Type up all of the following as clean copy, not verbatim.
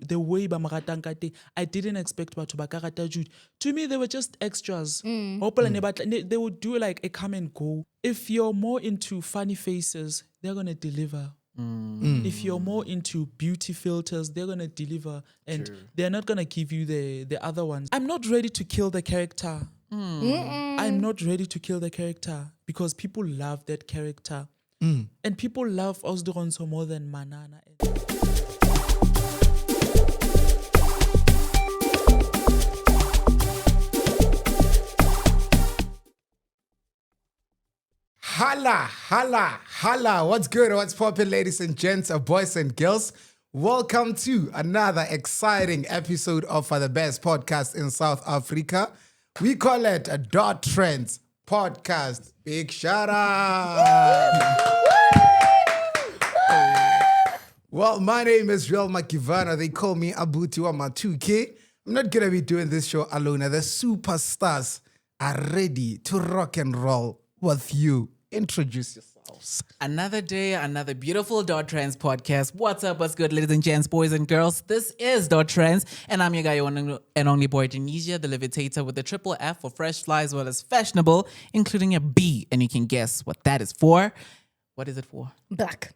the way ba mo ratang ka teng, I didn't expect batho ba ka rata Jude. To me, they were just extras. They would do like a come and go. If you're more into funny faces, they're going to deliver. If you're more into beauty filters, they're going to deliver. And they're not going to give you the other ones. I'm not ready to kill the character. I'm not ready to kill the character because people love that character. And people love Osdoronso more than Manana. Holla, holla, holla. What's good? What's poppin', ladies and gents, boys and girls? Welcome to another exciting episode of the best podcast in South Africa. We call it a Dot Trends podcast. Big shout out. Well, my name is Real Makivana. They call me Abutiwama 2K. I'm not going to be doing this show alone. The superstars are ready to rock and roll with you. Introduce yourselves. Another day, another beautiful Dot Trends podcast. What's up? What's good, ladies and gents, boys and girls? This is Dot Trends, and I'm your guy and only boy, Tunisia, the levitator with the triple F for fresh, fly, as well as fashionable, including a B. And you can guess what that is for. What is it for? Black.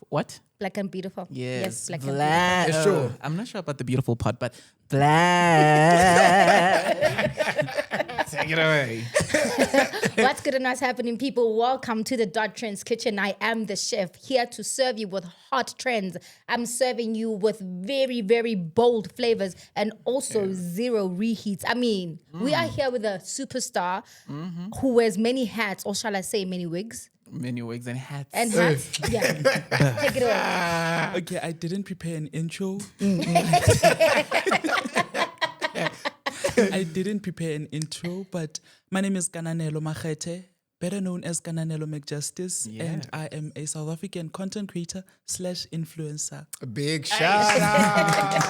What? Black and beautiful. Yes, black black. and beautiful. Sure. I'm not sure about the beautiful part, but black. Take it away. What's good and what's happening, people? Welcome to the Dot Trends Kitchen. I am the chef here to serve you with hot trends. I'm serving you with very, very bold flavors and also zero reheats. I mean, we are here with a superstar who wears many hats, or shall I say many wigs? Many wigs and hats. And hats. Yeah. Take it away. Okay, I didn't prepare an intro. I didn't prepare an intro, but my name is Kananelo Mcjustice, better known as Kananelo Mcjustice, and I am a South African content creator / influencer. Big shout out.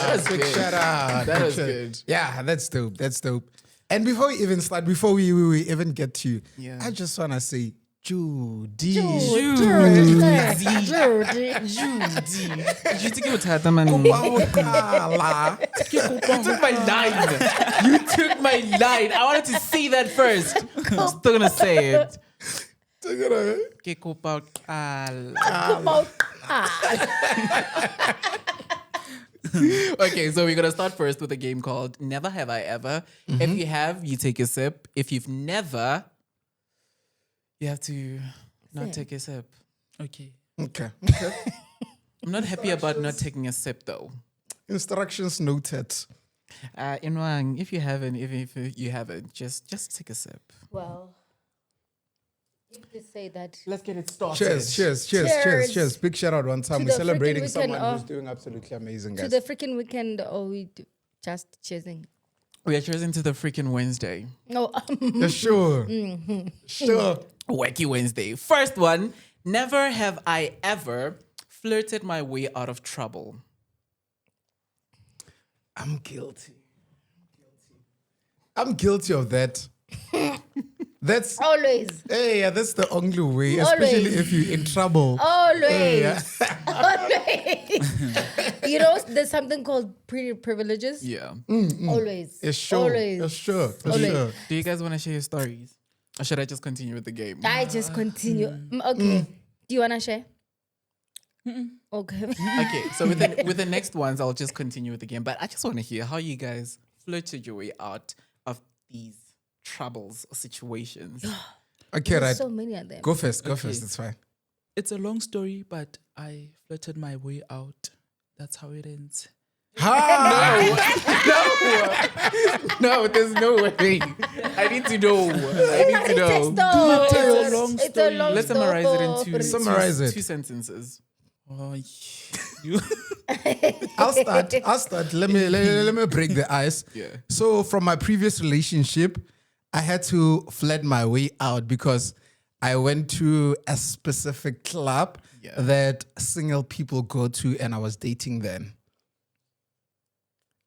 That's Big good. shout out. That was good. Yeah, that's dope. That's dope. And before we even start, before we even get to you, Yeah. I just want to say, Judy. Judy. You took your time, man. You took my line. You took my line. I wanted to say that first. I'm still gonna say it. Ke kopa qala. Okay, so we're gonna start first with a game called Never Have I Ever. If you have, you take a sip. If you've never, you have to not take a sip. Okay. Okay. I'm not happy about not taking a sip though. Instructions noted. Inwang, if you haven't, if you haven't, just take a sip. Well, you just say that. Let's get it started. Cheers. Big shout out one time. To We're the celebrating freaking someone weekend, who's doing absolutely amazing, To guys. the freaking weekend, or we just cheering? We are choosing to the freaking Wednesday. No, Yeah, sure. Sure. Wacky Wednesday. First one. Never have I ever flirted my way out of trouble. I'm guilty. I'm guilty of that. That's always. yeah, that's the only way, especially Always. if you're in trouble. Always. Always. You know, there's something called privileges. Yeah. Always. It's sure. Always. It's sure. It's Always. sure. Do you guys want to share your stories? Or should I just continue with the game? I just continue. Okay. Do you want to share? Okay. Okay, so with the next ones, I'll just continue with the game. But I just want to hear how you guys flirted your way out of these troubles or situations. Okay, There's right. so many of them. Go first. It's fine. It's a long story, but I flirted my way out. That's how it ends. No, there's no way. I need to know. It's a long It's a long Let's summarize it in story. Summarize it. two sentences. Oh, you. I'll start. Let me break the ice. Yeah. So from my previous relationship, I had to flirt my way out because I went to a specific club that single people go to, and I was dating then.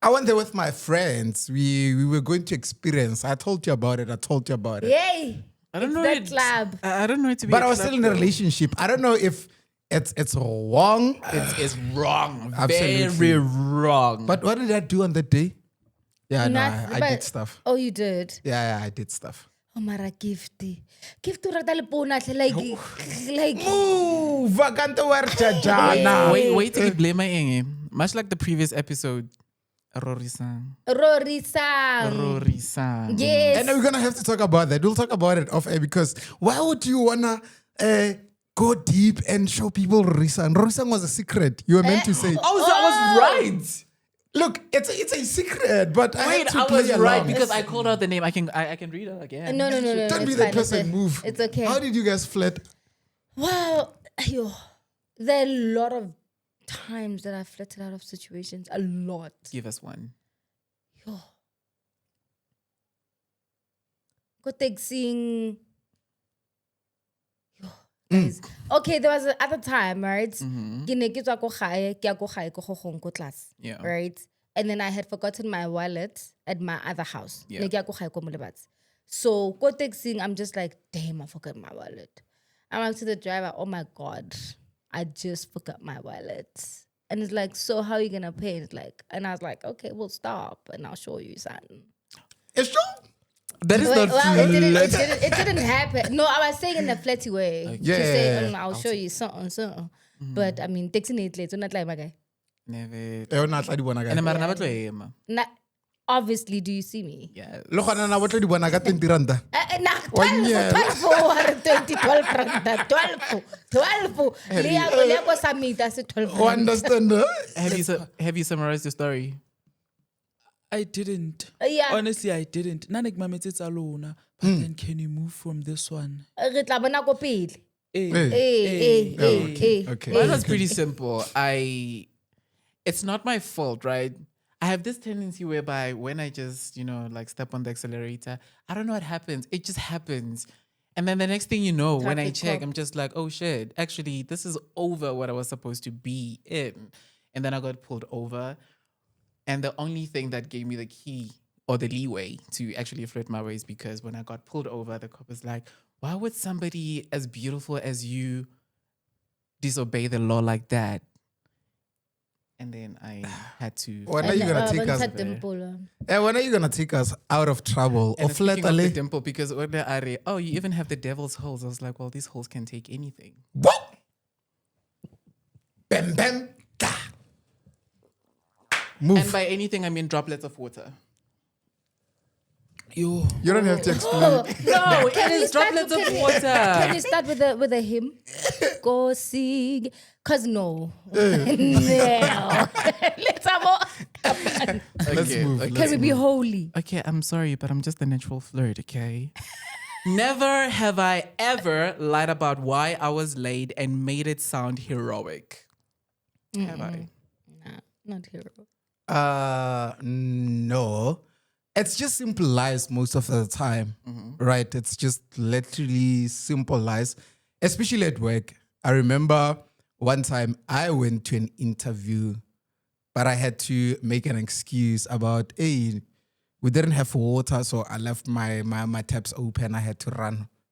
I went there with my friends. We were going to experience. I told you about it. Yay. I don't It's know that it. club. I don't know it to be. But a I was club, still in a though. relationship. I don't know if it's wrong. It's wrong. Absolutely. Very wrong. But what did I do on that day? Yeah, no, I But- did stuff. Oh, you did. Yeah, I did stuff. Oh, mara gifty. Gift rata le pona hle, like Ooh, vakante werjajana. wait till you blame my ing. Much like the previous episode. Rorisang. Rorisang. Yes. And we're gonna have to talk about that. We'll talk about it off air because why would you wanna go deep and show people Rorisang? Rorisang was a secret. You were meant to say. Oh, so I was right. Look, it's a secret, but I Wait, had to I play was along. right because I called out the name. I can read it again. No. Don't be it's the fine, person. Move. It's okay. How did you guys flirt? Well, there are a lot of times that I flirted out of situations. A lot. Give us one. Go texting. Guys. Okay, there was the other time, right? Ke ne ke tswa ko gae, ke ya ko gae ko gogong ko class. Yeah. Right? And then I had forgotten my wallet at my other house. Yeah. Ne ke ya ko gae ko Molebatsi. So go texting, I'm just like, damn, I forgot my wallet. I'm like to the driver, oh my God, I just forgot my wallet. And it's like, so how are you gonna pay? It's like, and I was like, okay, we'll stop and I'll show you something. It's true. That is Well, not it didn't happen. No, I was saying in a flirty way. Yeah, To say, yeah, yeah. I'll show you something. But I mean, texting it later, not like my guy. never. Eh, ona tla di bona ka. And mara na batlo ema. Obviously, do you see me? Yeah. Le gona na batlo di bona ka 20 randa. Nah, 1 year. 12, 12 randa, 12. Lea go submit as 12 Oh, understand? Huh? Have you summarized your story? I didn't. Yeah. Honestly, I didn't. Nanek mametse tsa lona. But then can you move from this one? Re tla bona ko pele. Eh. Okay. Mine was pretty simple. It's not my fault, right? I have this tendency whereby when I just, like step on the accelerator, I don't know what happens. It just happens. And then the next thing you know, when I Traffic check, cop. I'm just like, oh shit, actually, this is over what I was supposed to be in. And then I got pulled over. And the only thing that gave me the key or the leeway to actually flirt my way is because when I got pulled over, the cop was like, why would somebody as beautiful as you disobey the law like that? And then I had to. When are you gonna take us? When are you gonna take us out of trouble? And Or flirt speaking of the ale? dimple, because when they are, oh, you even have the devil's holes. I was like, well, these holes can take anything. What? Bam bam. Ka. Move. And by anything, I mean droplets of water. Yo. You don't have to explain. No, it Can we is start droplets with- of Can water. you start with a hymn? Go sing. Cause no. No. Let's have a, Let's move. Okay. Can we be holy? Okay, I'm sorry, but I'm just a natural flirt, okay? Never have I ever lied about why I was late and made it sound heroic. Have I? Nah, not hero. No. It's just simple lies most of the time, right? It's just literally simple lies, especially at work. I remember one time I went to an interview, but I had to make an excuse about, hey, we didn't have water, so I left my taps open. I had to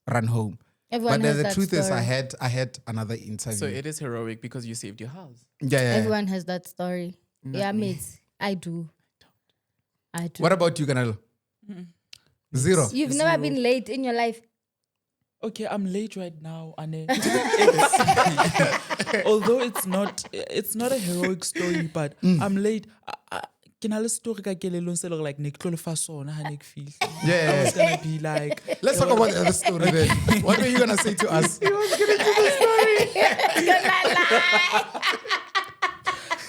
run home. Everyone But has the that truth is, story. I had another interview. So it is heroic because you saved your house. yeah. Everyone has that story. Yeah, mates. I do. What about you, Kananelo? 0. You've never been late in your life. Okay, I'm late right now, Ane. Although it's not a heroic story, but I'm late. Ke na le story ka kelelong se le gore like ne ke tlo le fa sona ha ne ke fihla. Yeah. I was gonna be like, Let's talk about the other story then. What were you going to say to us?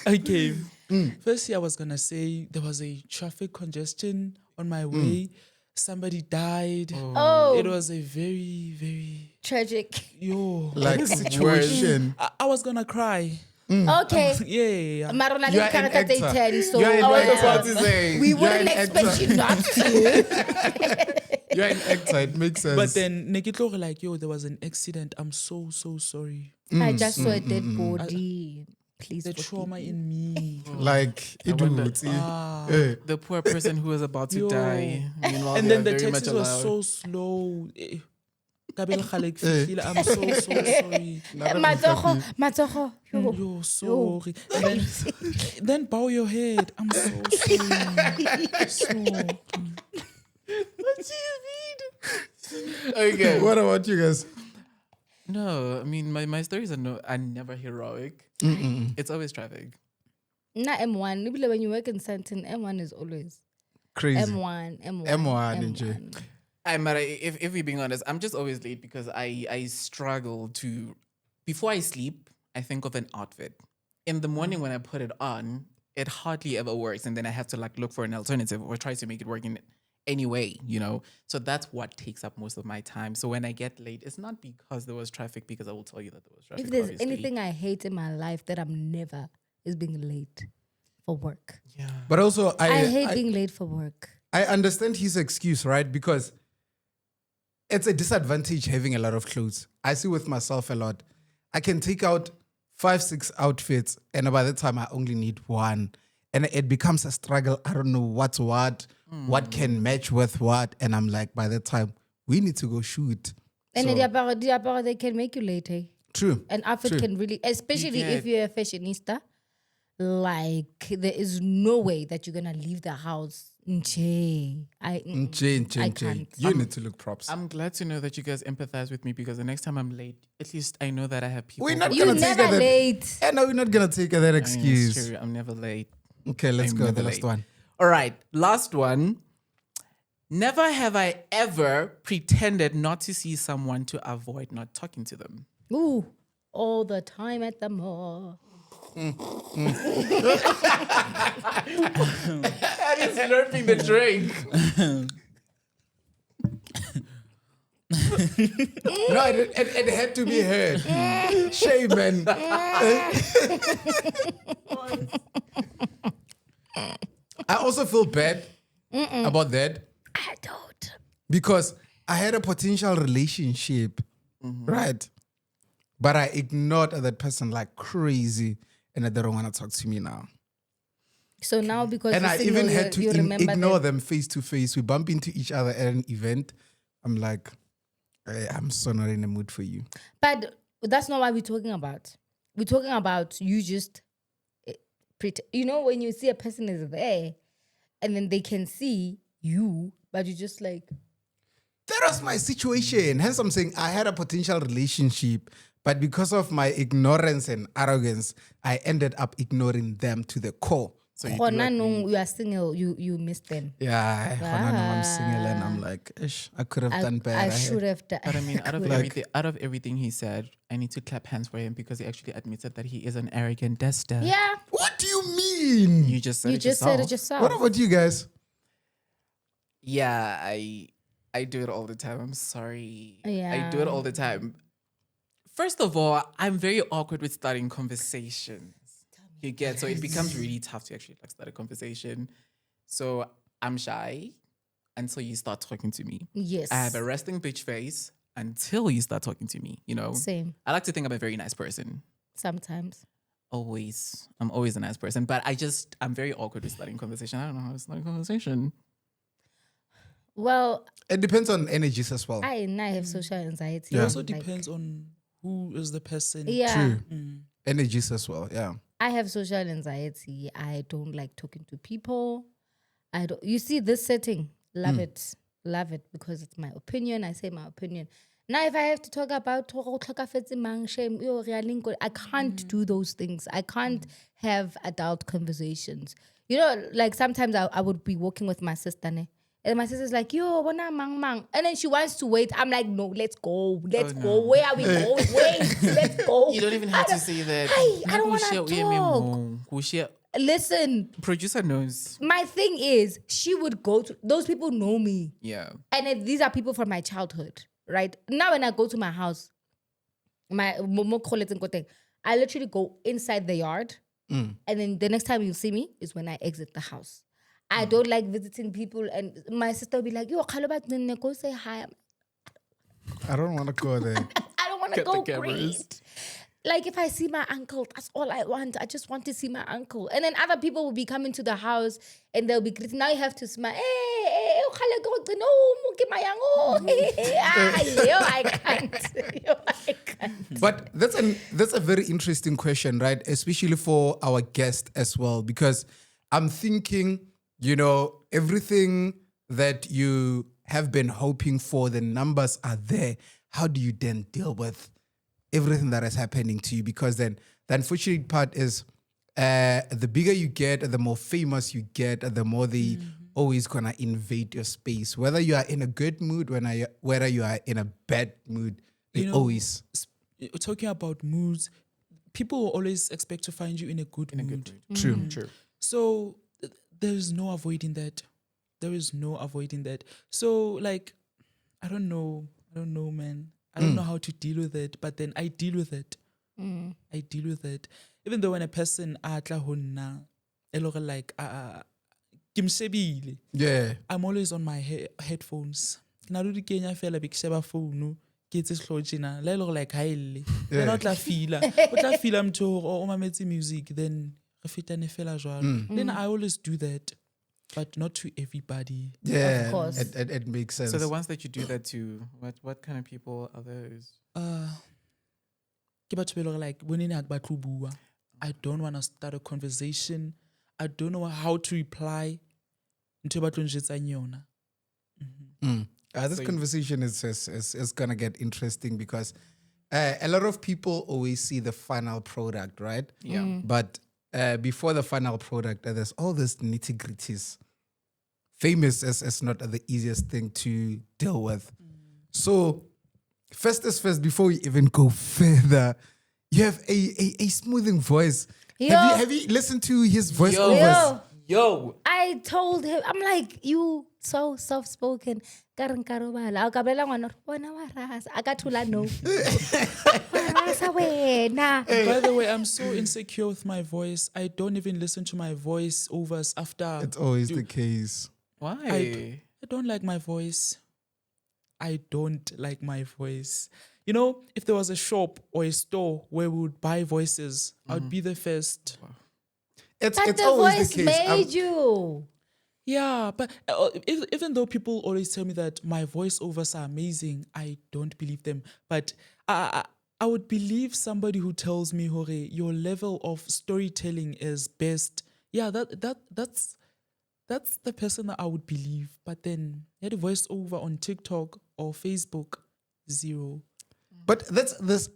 okay. Firstly, I was gonna say there was a traffic congestion on my way. Somebody died. Oh, It was a very, very tragic. Like situation. I was gonna cry. Okay. Yeah. Marona You le are an karata tse actor. 10, so You are an oh, actor. say. we You are wouldn't an expect actor. you not to. You're an actor. It makes sense. But then Nekitlo like, yo, there was an accident. I'm so sorry. I just saw a dead body. Please The forgive trauma me. in me. like, it wonder- would. The poor person who was about to Yo. die. Meanwhile, And they then are the very much taxis were alive. so slow. Ka be le kgale ke fihlile. I'm so sorry. Matsogo. Yo, sorry. And then bow your head. I'm so sorry. Sorry. What do you mean? Okay. What about you guys? No, I mean my stories are never heroic. It's always traffic. Not M1. Maybe when you work in Santon, M1 is always Crazy. M1. M1. If we're being honest, I'm just always late because I struggle to. Before I sleep, I think of an outfit. In the morning when I put it on, it hardly ever works, and then I have to like look for an alternative or try to make it work in any way, you know. So that's what takes up most of my time. So when I get late, it's not because there was traffic, because I will tell you that there was traffic. If there's obviously. anything I hate in my life that I'm never is being late for work. Yeah. But also, I hate being late for work. I understand his excuse, right? Because it's a disadvantage having a lot of clothes. I see with myself a lot. I can take out 5-6 outfits, and by the time I only need one. And it becomes a struggle. I don't know what's what can match with what. And I'm like, by the time we need to go shoot. And So- the apparel, they can make you late, eh? True. An outfit True. can really, especially You if get- you're a fashionista, like there is no way that you're gonna leave the house. I can't. You need to look props. I'm glad to know that you guys empathize with me, because the next time I'm late, at least I know that I have people. We're not who- gonna You take never that. late. And no, we're not gonna take that I mean, excuse. it's true, I'm never late. Okay, let's I'm go. never The last late. one. All right, last one. Never have I ever pretended not to see someone to avoid not talking to them. Ooh, all the time at the mall. That is slurping the drink. No, it had to be heard. Shame, man. I also feel bad about that I don't. because I had a potential relationship, right? But I ignored that person like crazy, and they don't want to talk to me now. So now because And you're I single, even had to you remember ignore them. them face to face. We bump into each other at an event. I'm like, hey, I'm so not in the mood for you. But that's not what we're talking about. We're talking about you just, you know, when you see a person is there and then they can see you, but you just like, That was my situation. Hence, I'm saying I had a potential relationship, but because of my ignorance and arrogance, I ended up ignoring them to the core. So you, oh, do like no, me. you are single, you missed them. Yeah, I'm single and I'm like, ish, I could have done better. I should have done. But I mean, out of Like, everything he said, I need to clap hands for him because he actually admitted that he is an arrogant duster. yeah, What do you mean? You just said you it just yourself. said it yourself. What about you guys? Yeah, I do it all the time. I'm sorry. I do it Yeah. all the time. First of all, I'm very awkward with starting conversations. You get, so it becomes really tough to actually like start a conversation. So I'm shy until you start talking to me. Yes. I have a resting bitch face until you start talking to me, you know? Same. I like to think I'm a very nice person. Sometimes. Always. I'm always a nice person. But I'm very awkward with starting conversation. I don't know how to start a conversation. Well, It depends on energies as well. I have social anxiety. It also Like, depends on who is the person. Yeah. True. Mm. Energies as well, yeah. I have social anxiety. I don't like talking to people. I don't. You see this setting, love it, because it's my opinion. I say my opinion. Now, if I have to talk about I can't do those things. I can't have adult conversations. You know, like sometimes I would be walking with my sister, ne? And my sister's like, yo, wana mang mang. And then she wants to wait. I'm like, no, let's go. Let's go. Where are we going? Wait, let's go. You don't even have to say that. I don't wanna talk. Listen, Producer knows. my thing is, she would go to, those people know me. Yeah. And these are people from my childhood, right? Now when I go to my house, I literally go inside the yard. And then the next time you see me is when I exit the house. I don't like visiting people. And my sister will be like, yo, go say hi. I don't want to go there. I don't want to Get the go cameras. great. Like if I see my uncle, that's all I want. I just want to see my uncle. And then other people will be coming to the house and they'll be greeting. Now you have to smile. Hey, khale go gcina ke mayang I can't. I can't. But that's a very interesting question, right? Especially for our guest as well, because I'm thinking, everything that you have been hoping for, the numbers are there. How do you then deal with everything that is happening to you? Because then the unfortunate part is the bigger you get, the more famous you get, the more they always gonna invade your space. Whether you are in a good mood, whether you are in a bad mood, they always. Talking about moods, people will always expect to find you in a good mood. True. So there is no avoiding that. So like, I don't know, man. I don't know how to deal with it, but then I deal with it. Even though when a person atla honna, like Yeah. I'm always on my headphones. Na do di kenya fela be ke sheba phone ke tse shlojina le lo like haile then o tla feel mtho o mametse music then re fetane fela jwalo. Then I always do that, but not to everybody. Yeah, Of course. it makes sense. So the ones that you do that to, what kind of people are those? Ke batho be lo like bonene ha ke batlo bua. I don't want to start a conversation. I don't know how to reply. Ntho ba tlo njetsang yona. This conversation is gonna get interesting because a lot of people always see the final product, right? Yeah. But before the final product, there's all this nitty gritties. Famous is not the easiest thing to deal with. So first is first, before we even go further, you have a smoothing voice. Yo. Have you listened to his voiceovers? Yo. I told him, I'm like, you so soft-spoken. Kareng karobala. Ka bolela ngwana re bona wa rasa. A ka thula no. Wa rasa wena. By the way, I'm so insecure with my voice. I don't even listen to my voice overs after. It's always the case. Why? I don't like my voice. I don't like my voice. If there was a shop or a store where we would buy voices, I would be the first. It's But the always voice the case. made you. Yeah, but even though people always tell me that my voiceovers are amazing, I don't believe them. But I would believe somebody who tells me, Hore, your level of storytelling is best. Yeah, that's the person that I would believe. But then the voiceover on TikTok or Facebook, zero. But that's this.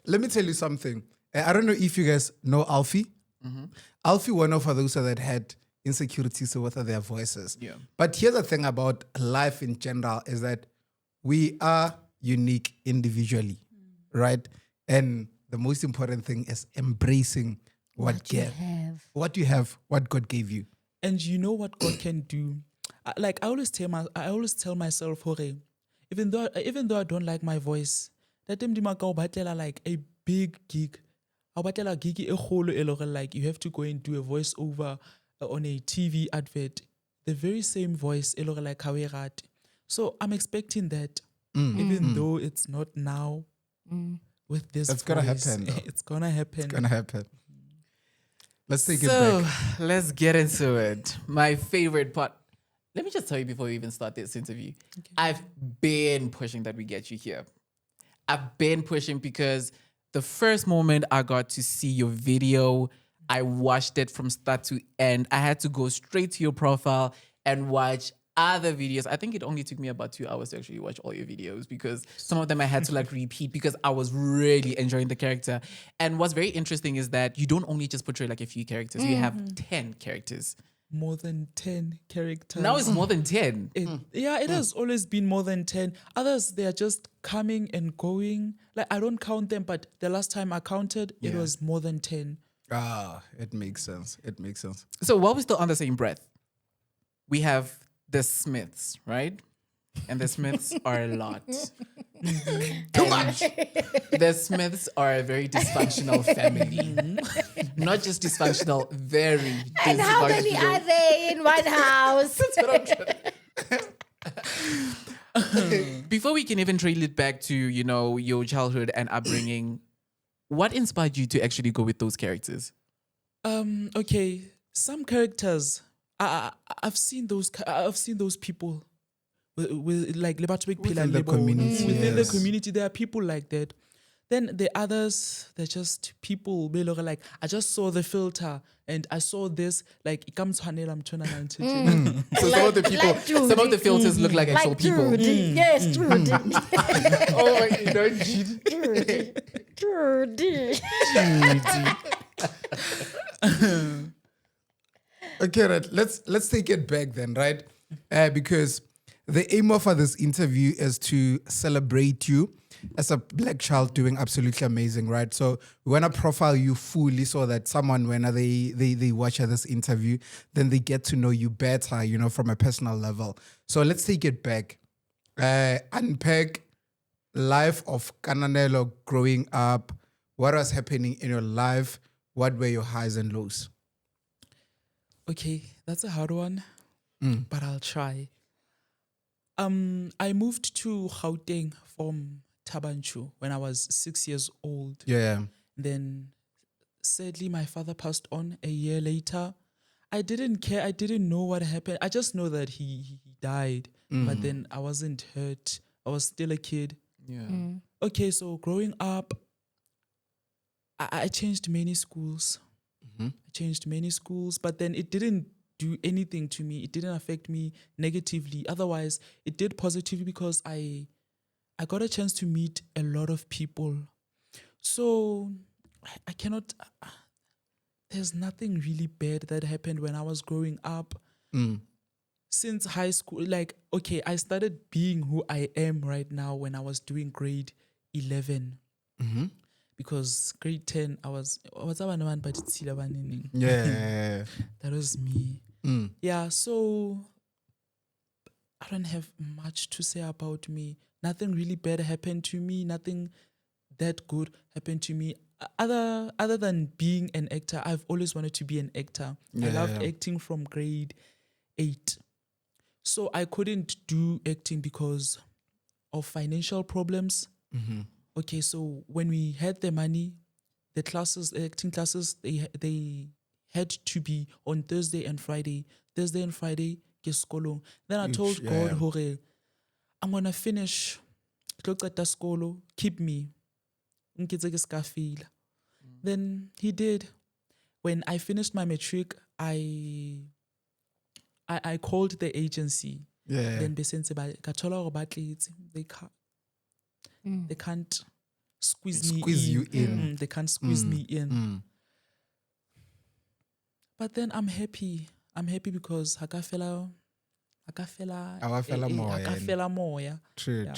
Let me tell you something. I don't know if you guys know Alfie. Alfie, one of those that had insecurities with their voices. Yeah. But here's the thing about life in general is that we are unique individually, right? And the most important thing is embracing what You God, have. what you have, what God gave you. And you know what God can do. I always tell myself, Hore, even though I don't like my voice, that time dimaka batlela like a big gig. I batlela gig e kgolo e lore like you have to go and do a voiceover on a TV advert. The very same voice e lore like how we rate. So I'm expecting that, even though it's not now. With this, That's gonna voice, happen, though. It's gonna happen. It's gonna happen. Let's take it So back. let's get into it. My favorite part. Let me just tell you before we even start this interview. I've been pushing that we get you here. I've been pushing because the first moment I got to see your video, I watched it from start to end. I had to go straight to your profile and watch other videos. I think it only took me about 2 hours to actually watch all your videos because some of them I had to like repeat because I was really enjoying the character. And what's very interesting is that you don't only just portray like a few characters, you have 10 characters. More than 10 characters. Now it's more than 10. It has always been more than 10. Others, they are just coming and going. Like, I don't count them, but the last time I counted, it was more than 10. It makes sense. It makes sense. So while we're still on the same breath, we have the Smiths, right? And the Smiths are a lot. Too much. The Smiths are a very dysfunctional family. Not just dysfunctional, very dysfunctional. And how many are they in one house? Before we can even trail it back to, your childhood and upbringing, what inspired you to actually go with those characters? Okay, some characters, I've seen those people with like le batho ba phela Within the le bona. community, Within the yes. community, there are people like that. Then the others, they're just people. Like I just saw the filter and I saw this. Like it comes I'm trying to. So some of the people, like Judy. some of the filters look like actual Like people. Judy. Yes, Judy. Oh, you don't cheat. Judy. Okay, right. Let's take it back then, right? Because the aim of this interview is to celebrate you as a black child doing absolutely amazing, right? So we want to profile you fully so that someone, when they watch this interview, then they get to know you better, you know, from a personal level. So let's take it back. Unpack life of Kananelo growing up. What was happening in your life? What were your highs and lows? Okay, that's a hard one, but I'll try. I moved to Gauteng from Tabanchu when I was 6 years old. Yeah. Then, sadly, my father passed on a year later. I didn't care. I didn't know what happened. I just know that he died. But then I wasn't hurt. I was still a kid. Yeah. Okay, so growing up, I changed many schools. I changed many schools, but then it didn't do anything to me. It didn't affect me negatively. Otherwise, it did positively because I got a chance to meet a lot of people. So I cannot. There's nothing really bad that happened when I was growing up. Since high school, like, okay, I started being who I am right now when I was doing grade 11. Because grade 10, I was but it's Yeah. that was me. Yeah, so I don't have much to say about me. Nothing really bad happened to me. Nothing that good happened to me. Other than being an actor, I've always wanted to be an actor. I loved acting from grade 8. So I couldn't do acting because of financial problems. Okay, so when we had the money, the acting classes, they had to be on Thursday and Friday. Thursday and Friday, ke sekolong. Then I told God, hore, I'm gonna finish. Skolo, keep me. Nkitse ke ska fila. Then he did. When I finished my matric, I called the agency. Yeah. Then they can't squeeze you in. They can't squeeze me in. But then I'm happy. I'm happy because hakafela moya. True.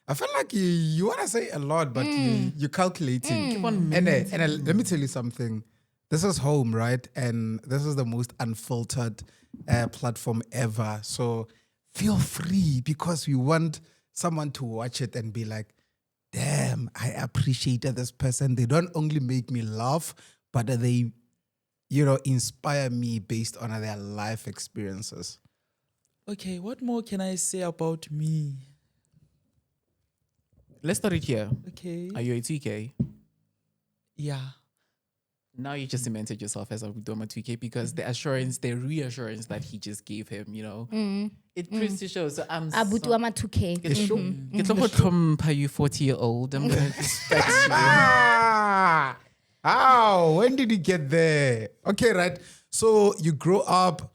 I feel like you want to say a lot, but you're calculating. Keep on And let me tell you something. This is home, right? And this is the most unfiltered platform ever. So feel free because we want someone to watch it and be like, damn, I appreciated this person. They don't only make me laugh, but they, inspire me based on their life experiences. Okay, what more can I say about me? Let's start it here. Okay. Are you a TK? Yeah. Now you just cemented yourself as a Doma 2K because the reassurance that he just gave him, it proves to show. So I'm Abutu ama 2K. It's from you 40-year-old. I'm gonna respect you. How? When did you get there? Okay, right. So you grow up,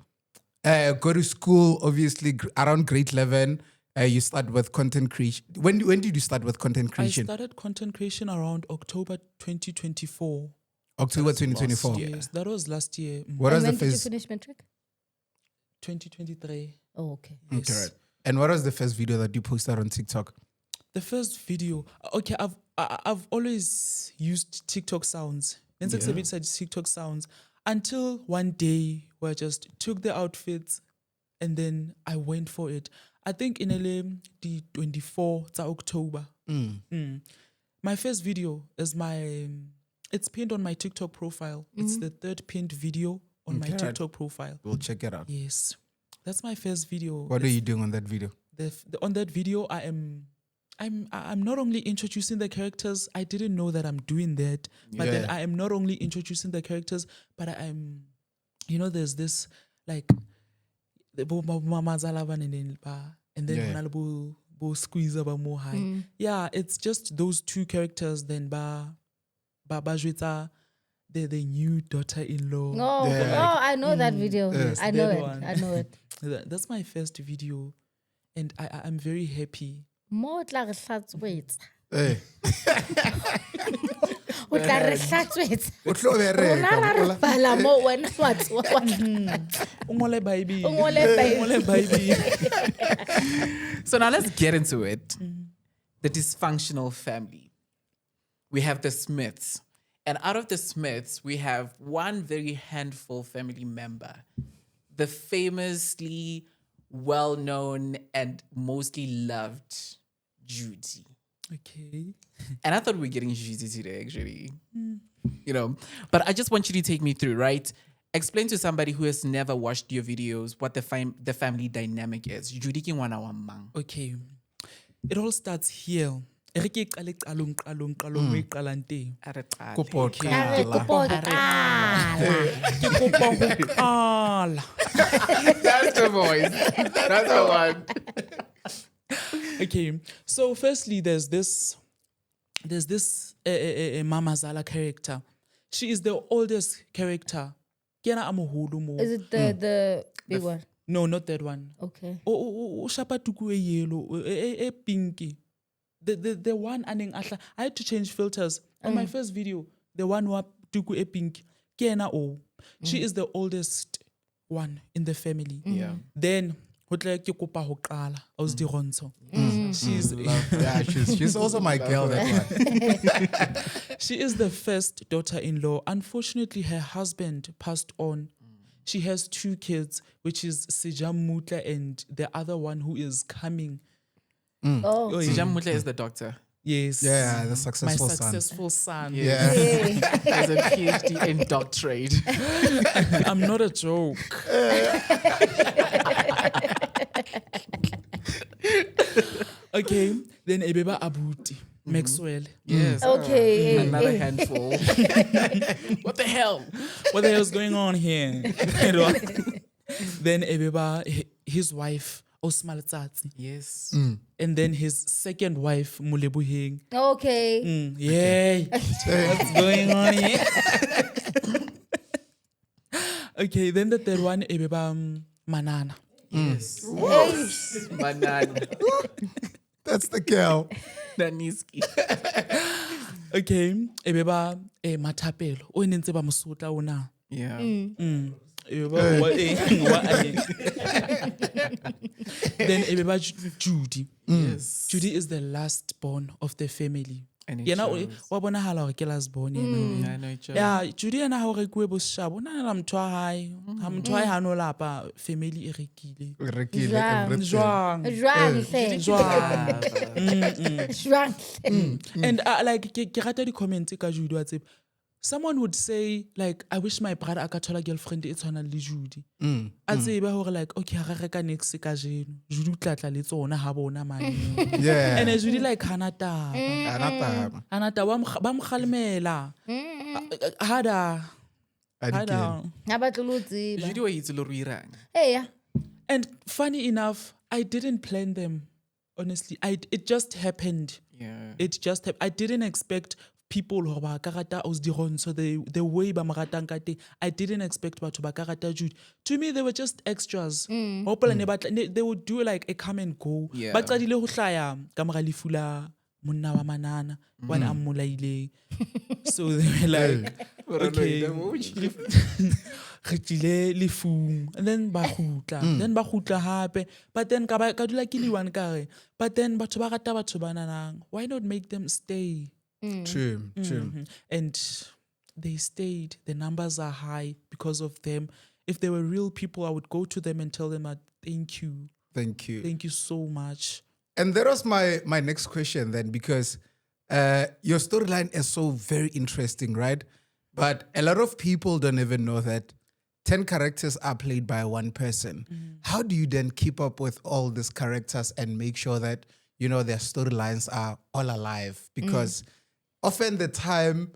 go to school, obviously around grade 11. You start with content creation. When did you start with content creation? I started content creation around October 2024. October 2024. Yes, that was last year. What was And the when did you first? finish matric? 2023. Oh, okay. Yes. Okay, right. And what was the first video that you posted on TikTok? The first video. Okay, I've always used TikTok sounds. Then said TikTok sounds until one day where I just took the outfits and then I went for it. I think in the 24th October. My first video is it's pinned on my TikTok profile. It's the third pinned video on my TikTok profile. We'll check it out. Yes, that's my first video. What are you doing on that video? On that video, I'm not only introducing the characters. I didn't know that I'm doing that, but then I am not only introducing the characters, but I'm, there's this like, and then Yeah. hona le bo squeezer ba mo high. Yeah, it's just those two characters. Then ba jwetsa the new daughter-in-law. Oh, Yeah. I know that video. Yes, I know that it. one. I know it. That's my first video, and I'm very happy. Mo tla re hlatswetsa. Hey. O tla re hlatswetsa. O tlo bereka, Rona ra re Mola. bala mo wena wa tswa. Ungole baby. Ungole baby. Ungole baby. So now let's get into it. The dysfunctional family. We have the Smiths. And out of the Smiths, we have one very handful family member, the famously well-known and mostly loved Judy. Okay. And I thought we were getting Judy today, actually. You know, but I just want you to take me through, right? Explain to somebody who has never watched your videos what the family dynamic is. Judy ki ngwana wa mang. Okay. It all starts here. E re ke qale qalong mo e qalang teng. A re qale. Kopo A re qala. kopo qala. Ke kopa ho qala. That's the voice. That's the one. Okay, so firstly, there's this Mama Zala character. She is the oldest character. Kena amohulu mo. Is it the big one? No, not that one. Okay. O shapa tuku e yellow, e pinky. The one aning ahla. I had to change filters on my first video. The one wa tuku e pink. Kena o. She is the oldest one in the family. Yeah. Then ho tla ke kopa ho qala aus di rontsho. She's Yeah, she's also my girl. That one. she is the first daughter-in-law. Unfortunately, her husband passed on. She has 2 kids, which is Sejam Mutla and the other one who is coming. Oh. Sijam Mutla is the doctor. Yes. Yeah, the My successful son. successful son. Yeah. Hey. Has a PhD in doctorate. I'm not a joke. Okay, then Ebeba Abuti, Maxwell. Yes. Okay. Another handful. What the hell? What the hell's going on here? Then Ebeba, his wife, Osmal Tsatsi. Yes. And then his second wife, Mulebuheng. Okay. Yeah. What's going on here? Okay, then the third one, Ebeba Manana. Yes. Hey. Banana. That's the girl. Naniski. Okay, Ebeba Matapelo. O nentse ba mosotla ona. Yeah. Ebeba Then Ebeba Judy. Yes. Judy is the last born of the family. And it Yena shows. wa bonahala hore ke last born yena. Yeah, I know each other. Yeah, Judy yena ha o rekuwe boshabo. Na na motho wa hae. Ha motho wa hae ha no lapa, family e rekile. Rekile Jwang. everything. Jwang. Jwang hle. Jwang. Jwang hle. And like ke rata di comments ka Judy wa tseba. Someone would say like, I wish my brother a ka thola girlfriend e tshwanang le Judy. A tseba hore like, okay, ha re reka next ka jeno. Judy o tla tla le tsona ha bona mane. Yeah. And Judy like hana taba. Anata. Hana taba ba mo kgalemela. Hada. Adike. Ha ba tlo tseba. Judy wa itse le ro irang. Hey ya. And funny enough, I didn't plan them. Honestly, it just happened. Yeah. It just happened. I didn't expect people who ba karata aus di ronso the way ba maratang ka teng. I didn't expect batho ba karata Judy. To me, they were just extras. Hopela ne batla they would do like a come and go. Yeah. Ba qadile ho hlaya ka mora lefu la monna wa Manana when a mmolaile. So they were like, okay. Re tlile lefung, and then ba khutla, then ba khutla hape, but then ka dula ke liwan ka re, but then batho ba rata batho ba nanang, why not make them stay? True. And they stayed. The numbers are high because of them. If they were real people, I would go to them and tell them, thank you. Thank you. Thank you so much. And that was my next question then, because your storyline is so very interesting, right? But a lot of people don't even know that 10 characters are played by one person. How do you then keep up with all these characters and make sure that, you know, their storylines are all alive? Because often the time,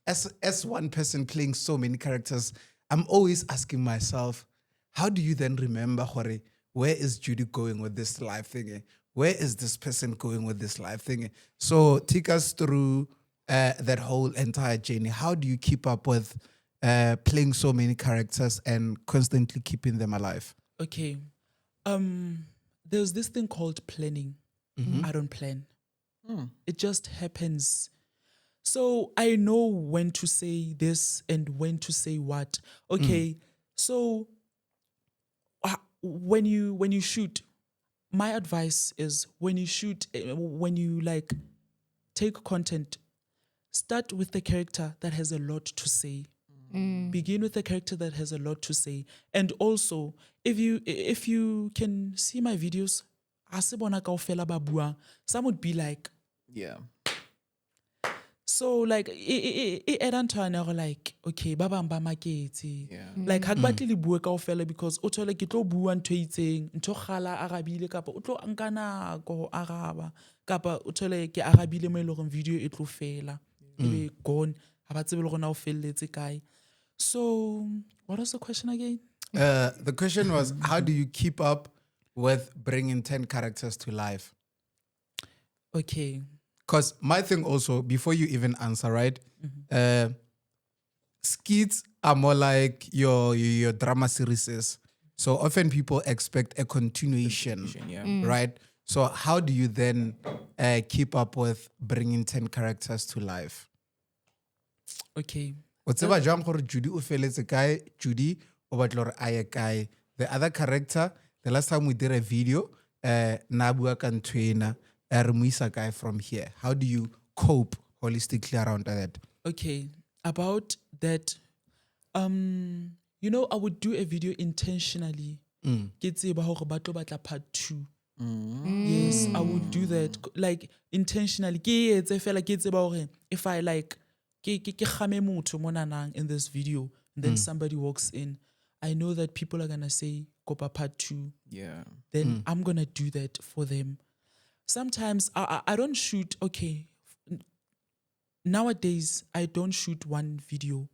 as one person playing so many characters, I'm always asking myself, how do you then remember, Hore, where is Judy going with this life thing? Where is this person going with this life thing? So take us through that whole entire journey. How do you keep up with playing so many characters and constantly keeping them alive? Okay. There's this thing called planning. I don't plan. It just happens. So I know when to say this and when to say what. Okay. So when you shoot, my advice is when you shoot, when you like take content, start with the character that has a lot to say. Begin with the character that has a lot to say. And also, if you can see my videos, some would be like, Yeah. so like it add on to another like, okay, ba bang ba maketse. Yeah. Like ha ke batle le bue kaofela because o thole ke tlo bua ntho e itseng, ntho kgala arabile kapa o tlo nka nako go araba kapa o thole ke arabile mo e leng video e tlo fela. E be gone. Ha ba tsebe le gona o felletse kae. So, what was the question again? The question was, how do you keep up with bringing 10 characters to life? Okay. Because my thing also, before you even answer, right? Skits are more like your drama series. So often people expect a continuation, Yeah. right? So how do you then keep up with bringing 10 characters to life? Okay. O tseba jwang gore Judy o feletse kae, Judy o batla gore a ye kae. The other character, the last time we did a video, na bua ka ntho ena, re mo isa kae from here. How do you cope holistically around that? Okay. About that, you know, I would do a video intentionally. Ke tseba hore ba tlo batla part 2. Yes, I would do that. Like intentionally. Ke etse fela ke tseba hore if I like ke game motho mo nanang in this video and then somebody walks in, I know that people are gonna say Kopa part 2. Yeah. Then I'm gonna do that for them. Sometimes I don't shoot. Okay, nowadays I don't shoot one video.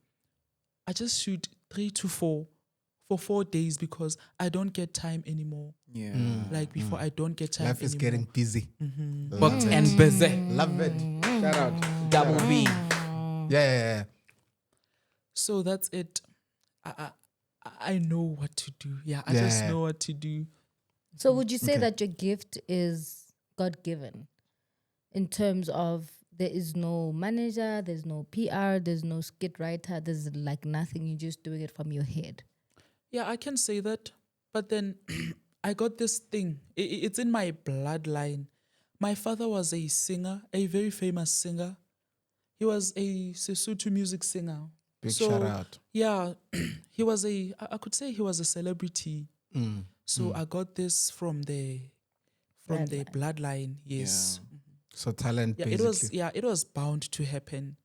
I just shoot 3 to 4 for 4 days because I don't get time anymore. Yeah. Like before, I don't get time Life is anymore. getting busy. Booked and busy. Love it. Shout out. Double B. Yeah. So that's it. I know what to do. Yeah, I just Yeah. know what to do. So would you say that your gift is God given in terms of there is no manager, there's no PR, there's no skit writer, there's like nothing, you're just doing it from your head? Yeah, I can say that. But then I got this thing. It's in my bloodline. My father was a singer, a very famous singer. He was a Sesotho music singer. Big shout out. Yeah, he was I could say he was a celebrity. So I got this from the bloodline. Yes. So talent, Yeah, basically. it was bound to happen.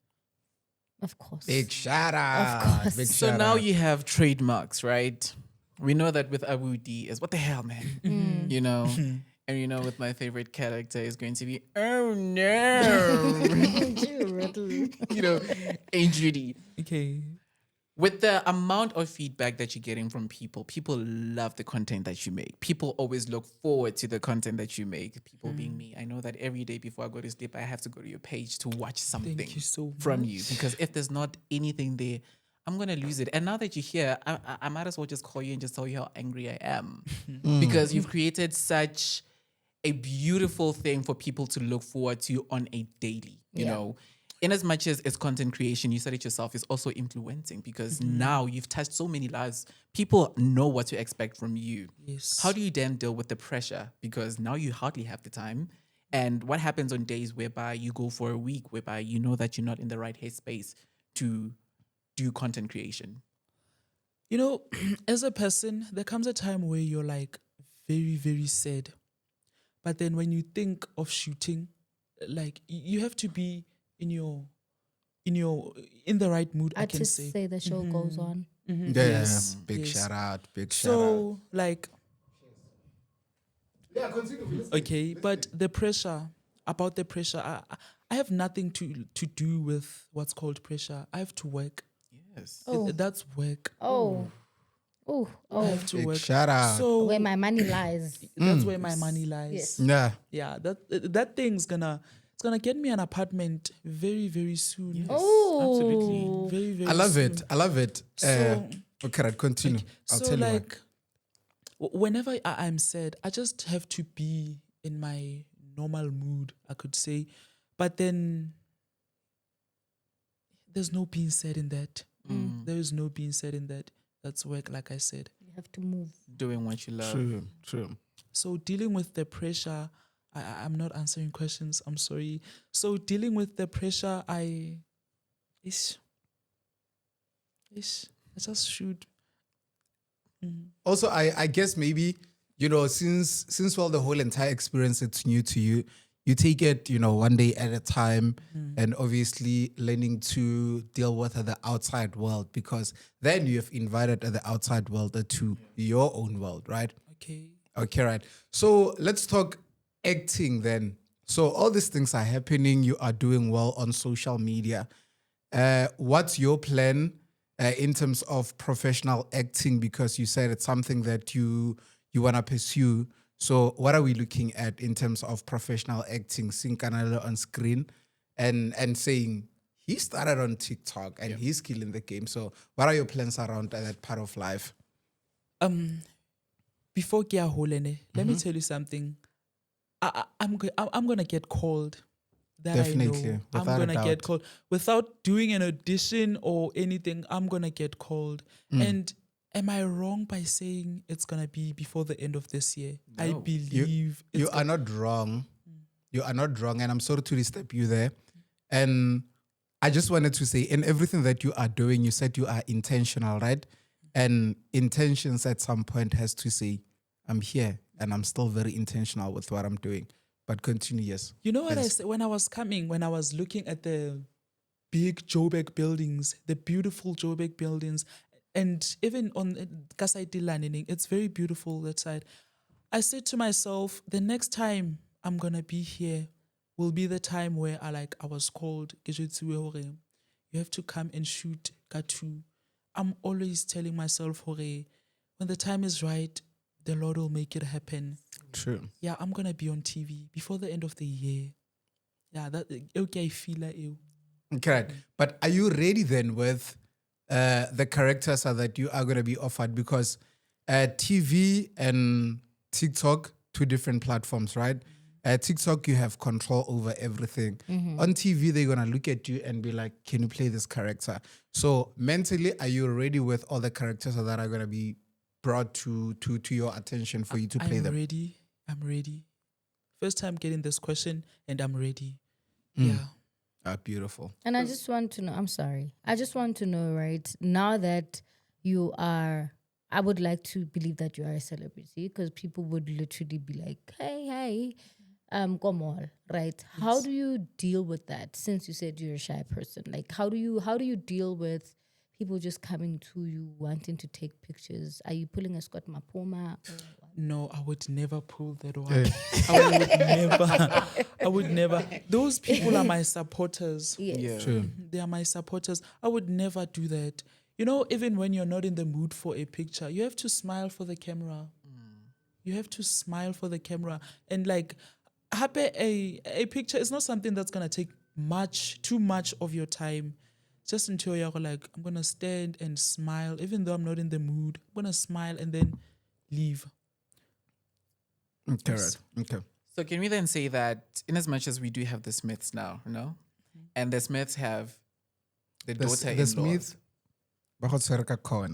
Of course. Big shout out. Big So shout now out. you have trademarks, right? We know that with Abu D is what the hell, man. You know? And you know, with my favorite character is going to be, oh no. You know, Aunt Judy. Okay. With the amount of feedback that you're getting from people, people love the content that you make. People always look forward to the content that you make. People being me. I know that every day before I go to sleep, I have to go to your page to watch something you so from you. Because if there's not anything there, I'm going to lose it. And now that you're here, I might as well just call you and just tell you how angry I am. Because you've created such a beautiful thing for people to look forward to on a daily, you know. In as much as it's content creation, you said it yourself, is also influencing because now you've touched so many lives. People know what to expect from you. Yes. How do you then deal with the pressure? Because now you hardly have the time. And what happens on days whereby you go for a week, whereby you know that you're not in the right headspace to do content creation? You know, as a person, there comes a time where you're like very, very sad. But then when you think of shooting, like you have to be in the right mood, I can Artists say. say the show goes on. Yes. Big yes. shout out. Big shout out. So like Yeah, continue. okay, but the pressure, I have nothing to do with what's called pressure. I have to work. Yes. Oh. That's work. Oh. Oh, I oh, have to Big work. shout out. So where my money lies. that's where my money lies. Yes. Yeah. Yeah, that thing's gonna get me an apartment very, very soon. Yes, Oh, absolutely. Very, very I love soon. it. I love it. So- Okay, right, continue. I'll So tell you why. like whenever I'm sad, I just have to be in my normal mood, I could say. But then there's no being said in that. There is no being said in that. That's work, like I said. you have to move. Doing what you love. True, true. So dealing with the pressure, I'm not answering questions. I'm sorry. So dealing with the pressure, ish, I just shoot. Also, I guess maybe, since well the whole entire experience it's new to you, you take it, one day at a time, and obviously learning to deal with the outside world, because then you have invited the outside world to your own world, right? Okay. Okay, right. So let's talk acting then. So all these things are happening. You are doing well on social media. What's your plan in terms of professional acting? Because you said it's something that you want to pursue. So what are we looking at in terms of professional acting? Seeing Kananelo on screen and saying he started on TikTok and he's killing the game. So what are your plans around that part of life? Before Kia Holene, let me tell you something. I'm gonna get called. That I Definitely, know. I'm without a gonna get doubt. called without doing an audition or anything. I'm gonna get called. And am I wrong by saying it's gonna be before the end of this year? I No. believe You it's are not wrong. You are not wrong. And I'm sorry to disturb you there. And I just wanted to say, in everything that you are doing, you said you are intentional, right? And intentions at some point has to say, I'm here and I'm still very intentional with what I'm doing. But continue, yes. You know what I said when I was coming, when I was looking at the big Joburg buildings, the beautiful Joburg buildings, and even on Kasai Dilaning, it's very beautiful that side. I said to myself, the next time I'm gonna be here will be the time where I was called. You have to come and shoot Katu. I'm always telling myself, when the time is right, the Lord will make it happen. True. Yeah, I'm gonna be on TV before the end of the year. Yeah, that okay, I feel like you. Okay, right. But are you ready then with the characters that you are going to be offered? Because TV and TikTok, two different platforms, right? TikTok, you have control over everything. On TV, they're going to look at you and be like, can you play this character? So mentally, are you ready with all the characters that are going to be brought to your attention for you to play I'm them? ready. I'm ready. First time getting this question, and I'm ready. Yeah. Beautiful. And I just want to know, I'm sorry. I just want to know, right, now that you are, I would like to believe that you are a celebrity, because people would literally be like, hey, Komol, right? How do you deal with that, since you said you're a shy person? Like, how do you deal with people just coming to you wanting to take pictures? Are you pulling a Scott Mapoma? Or what? No, I would never pull that one. I would never. I would never. Those people are my supporters. Yes. Yeah. True. They are my supporters. I would never do that. You know, even when you're not in the mood for a picture, you have to smile for the camera. You have to smile for the camera. And like, a picture is not something that's going to take too much of your time. Just until you're like, I'm going to stand and smile. Even though I'm not in the mood, I'm going to smile and then leave. Okay, right. Okay. So can we then say that in as much as we do have the Smiths now, and the Smiths have the daughter-in-law. The Smith,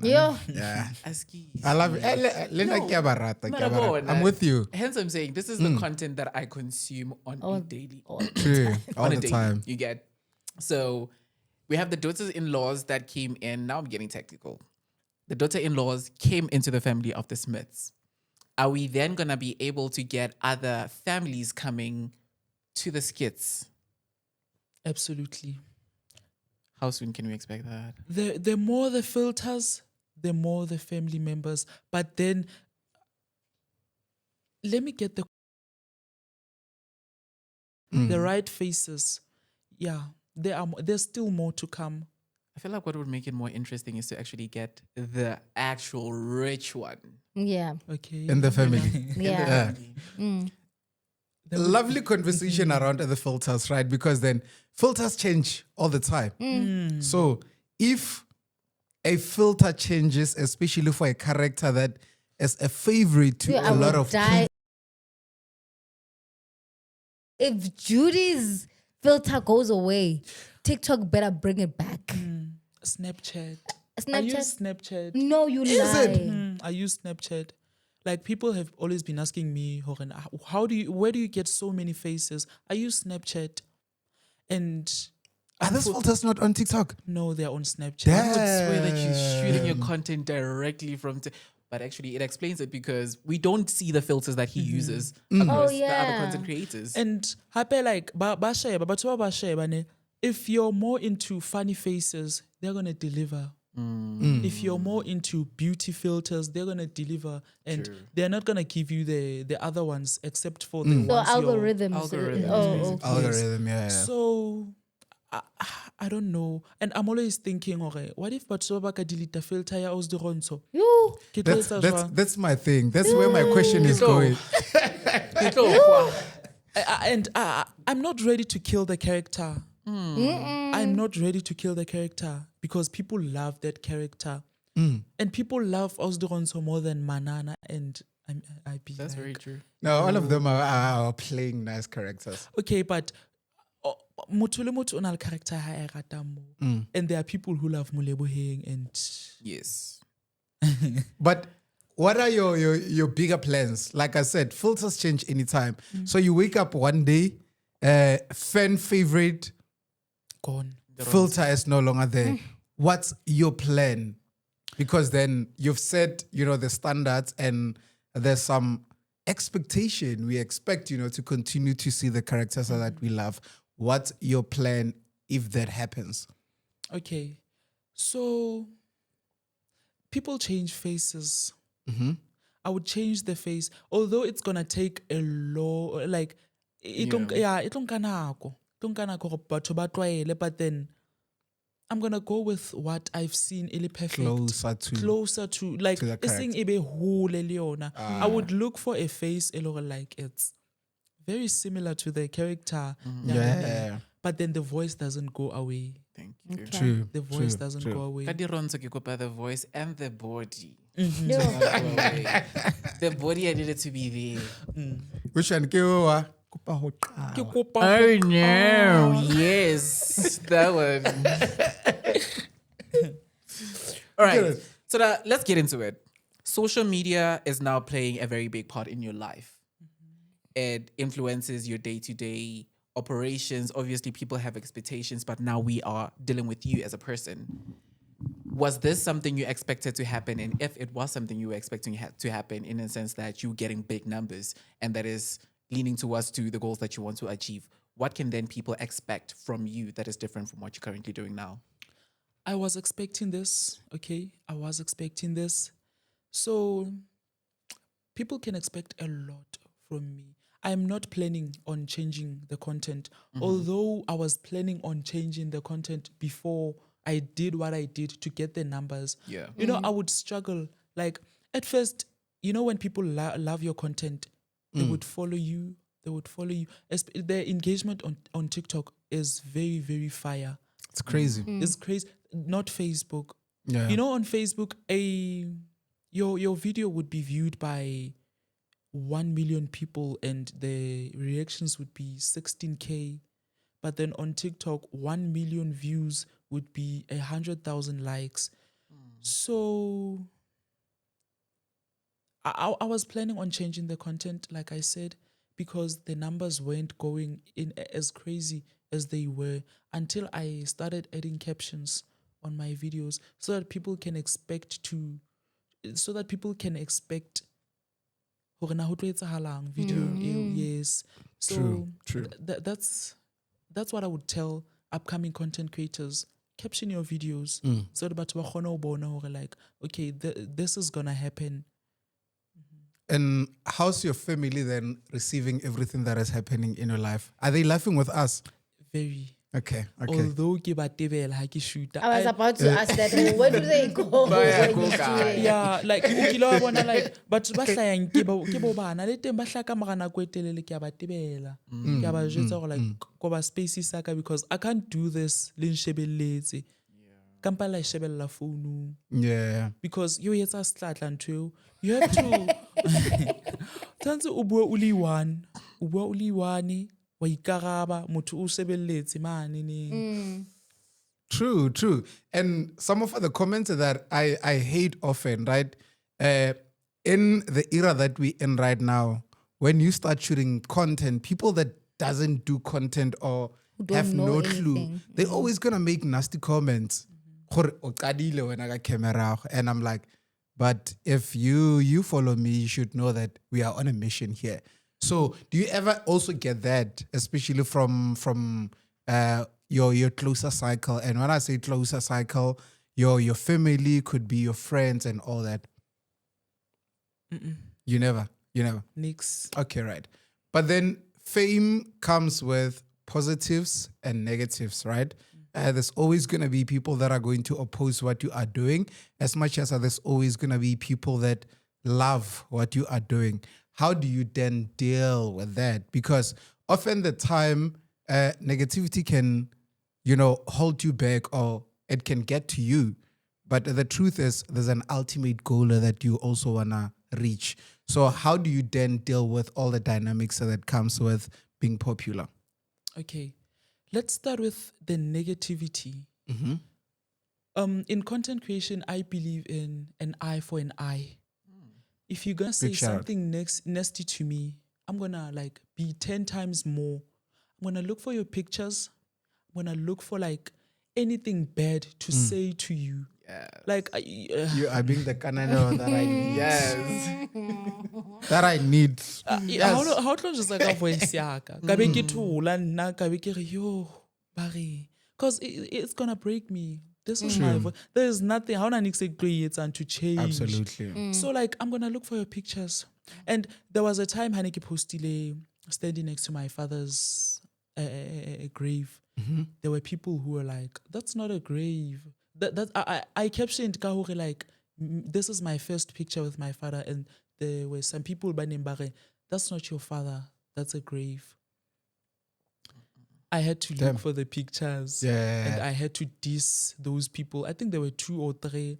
Yeah. yeah. Askies. I love it. I'm with you. Hence, I'm saying this is the content that I consume on a daily. True. All on a the daily, time. you get. So we have the daughters-in-laws that came in. Now I'm getting technical. The daughter-in-laws came into the family of the Smiths. Are we then going to be able to get other families coming to the skits? Absolutely. How soon can we expect that? The more the filters, the more the family members. But then, let me get the right faces. Yeah, there's still more to come. I feel like what would make it more interesting is to actually get the actual rich one. Yeah. Okay. In the family. Yeah. Lovely conversation around the filters, right? Because then filters change all the time. So if a filter changes, especially for a character that is a favorite to I a lot would of die if Judy's filter goes away. TikTok better bring it back. Snapchat. I Snapchat. use Snapchat. No, you lie. I use Snapchat. Like people have always been asking me, Horen, where do you get so many faces? I use Snapchat, and Are those filters not on TikTok? no, they're on Snapchat. Damn. Swear that you're shooting your content directly from. But actually, it explains it because we don't see the filters that he uses across the other yeah. content creators. And happy like if you're more into funny faces, they're gonna deliver. If you're more into beauty filters, they're gonna deliver, and they're not gonna give you the other ones except for the So ones algorithms. Algorithms, Oh, okay. Algorithm, yeah. So I don't know, and I'm always thinking, okay, what if batho ba ka delete filter ya aus di rontsho? You. Ke tlo etsa jwang? That's my thing. That's where my question is going. And I'm not ready to kill the character. I'm not ready to kill the character because people love that character. And people love Osdoronso more than Manana and I be That's like, very true. No, all of them are playing nice characters. okay, but motho le motho o na le character ha e ratang mo. And there are people who love Moleboheng and Yes. But what are your bigger plans? Like I said, filters change anytime. So you wake up one day, fan favorite gone. filter is no longer there. What's your plan? Because then you've set, the standards and there's some expectation. We expect, to continue to see the characters that we love. What's your plan if that happens? Okay, so people change faces. I would change the face, although it's gonna take a law. Like it don't nako gore batho ba tlwaele, but then I'm gonna go with what I've seen ili perfect. Closer to like the eseng ebe hole le yona. I would look for a face like it's very similar to the character. Yeah. But then the voice doesn't go away. Thank you. True. The voice doesn't go away. Ka dirontsho ke kopa the voice and the body. No. The body I needed to be there. Which one? Ke Oh no! Yes, that one. All right. So let's get into it. Social media is now playing a very big part in your life. It influences your day-to-day operations. Obviously, people have expectations, but now we are dealing with you as a person. Was this something you expected to happen? And if it was something you were expecting to happen, in a sense that you're getting big numbers and that is leaning towards to the goals that you want to achieve, what can then people expect from you that is different from what you're currently doing now? I was expecting this, okay? I was expecting this. So people can expect a lot from me. I'm not planning on changing the content, although I was planning on changing the content before I did what I did to get the numbers. Yeah. I would struggle. Like at first, when people love your content, they would follow you. They would follow you. The engagement on TikTok is very, very fire. It's crazy. It's crazy. Not Facebook. Yeah. On Facebook, your video would be viewed by 1 million people and the reactions would be 16K. But then on TikTok, 1 million views would be 100,000 likes. So I was planning on changing the content, like I said, because the numbers weren't going in as crazy as they were until I started adding captions on my videos so that people can expect hore na ho tlo etsahalang video yes. So True. That's what I would tell upcoming content creators. Caption your videos so that batho ba kgone ho bona hore like, okay, this is gonna happen. And how's your family then receiving everything that is happening in your life? Are they laughing with us? Very. Okay. Although ke ba tebela ha ke shoota. I was about to ask that. Where do they go? Baya when go you kae? shoot? Yeah, like o kile wa bona like batho ba hlayang ke bo bana le teng ba hlaya ka mora nako e telele ke a ba tebela. Ke a ba jwetsa gore like ko ba space sa ka because I can't do this le nshebelletse. Kampa la shebella phone Yeah. because you etsa slatla ntwe eo. You have to tshwantse o bua o le one, o bua o le one wa ikaraba motho o shebelletse mane ne. True. And some of the comments that I hate often, right? In the era that we in right now, when you start shooting content, people that doesn't do content or don't have know no clue, anything. they're always gonna make nasty comments. Gore, "O qadile wena ka camera." And I'm like, but if you follow me, you should know that we are on a mission here. So do you ever also get that, especially from your closer cycle? And when I say closer cycle, your family could be your friends and all that. You never. Nix. Okay, right. But then fame comes with positives and negatives, right? There's always going to be people that are going to oppose what you are doing, as much as there's always going to be people that love what you are doing. How do you then deal with that? Because often the time, negativity can, hold you back or it can get to you. But the truth is, there's an ultimate goal that you also want to reach. So how do you then deal with all the dynamics that comes with being popular? Okay, let's start with the negativity. In content creation, I believe in an eye for an eye. If you're gonna say shout out. something nasty to me, I'm gonna like be 10 times more. I'm gonna look for your pictures. I'm gonna look for like anything bad to say to you. Like You are being the Kananelo that I need. Yes. That I need. how tlo just like a voice yaka ka be ke thola nna ka be ke re yo ba re because it's gonna break me. This is my voice. There is nothing how na nix and to change. Absolutely. So like I'm gonna look for your pictures. And there was a time Haneke postile standing next to my father's grave. There were people who were like, "That's not a grave." That I captioned ka hore like, "This is my first picture with my father," and there were some people by name Bare, "That's not your father. That's a grave." I had to look for the pictures. Yeah. And I had to diss those people. I think there were 2 or 3.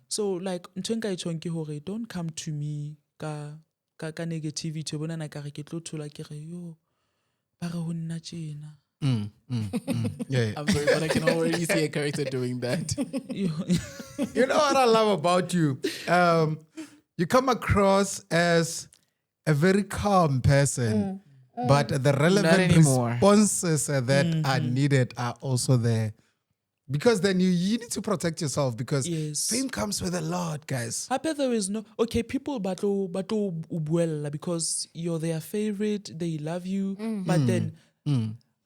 So like don't come to me ka negativity bona na ka re ke tlo thola ke re yo ba re ho nna tjena. Yeah. I'm sorry, but I can already see a character doing that. You know what I love about you? You come across as a very calm person, but the relevant anymore. responses that are needed are also there. Because then you need to protect yourself because Yes. fame comes with a lot, guys. Happy there is no okay. People battle ubuela because you're their favorite. They love you, but then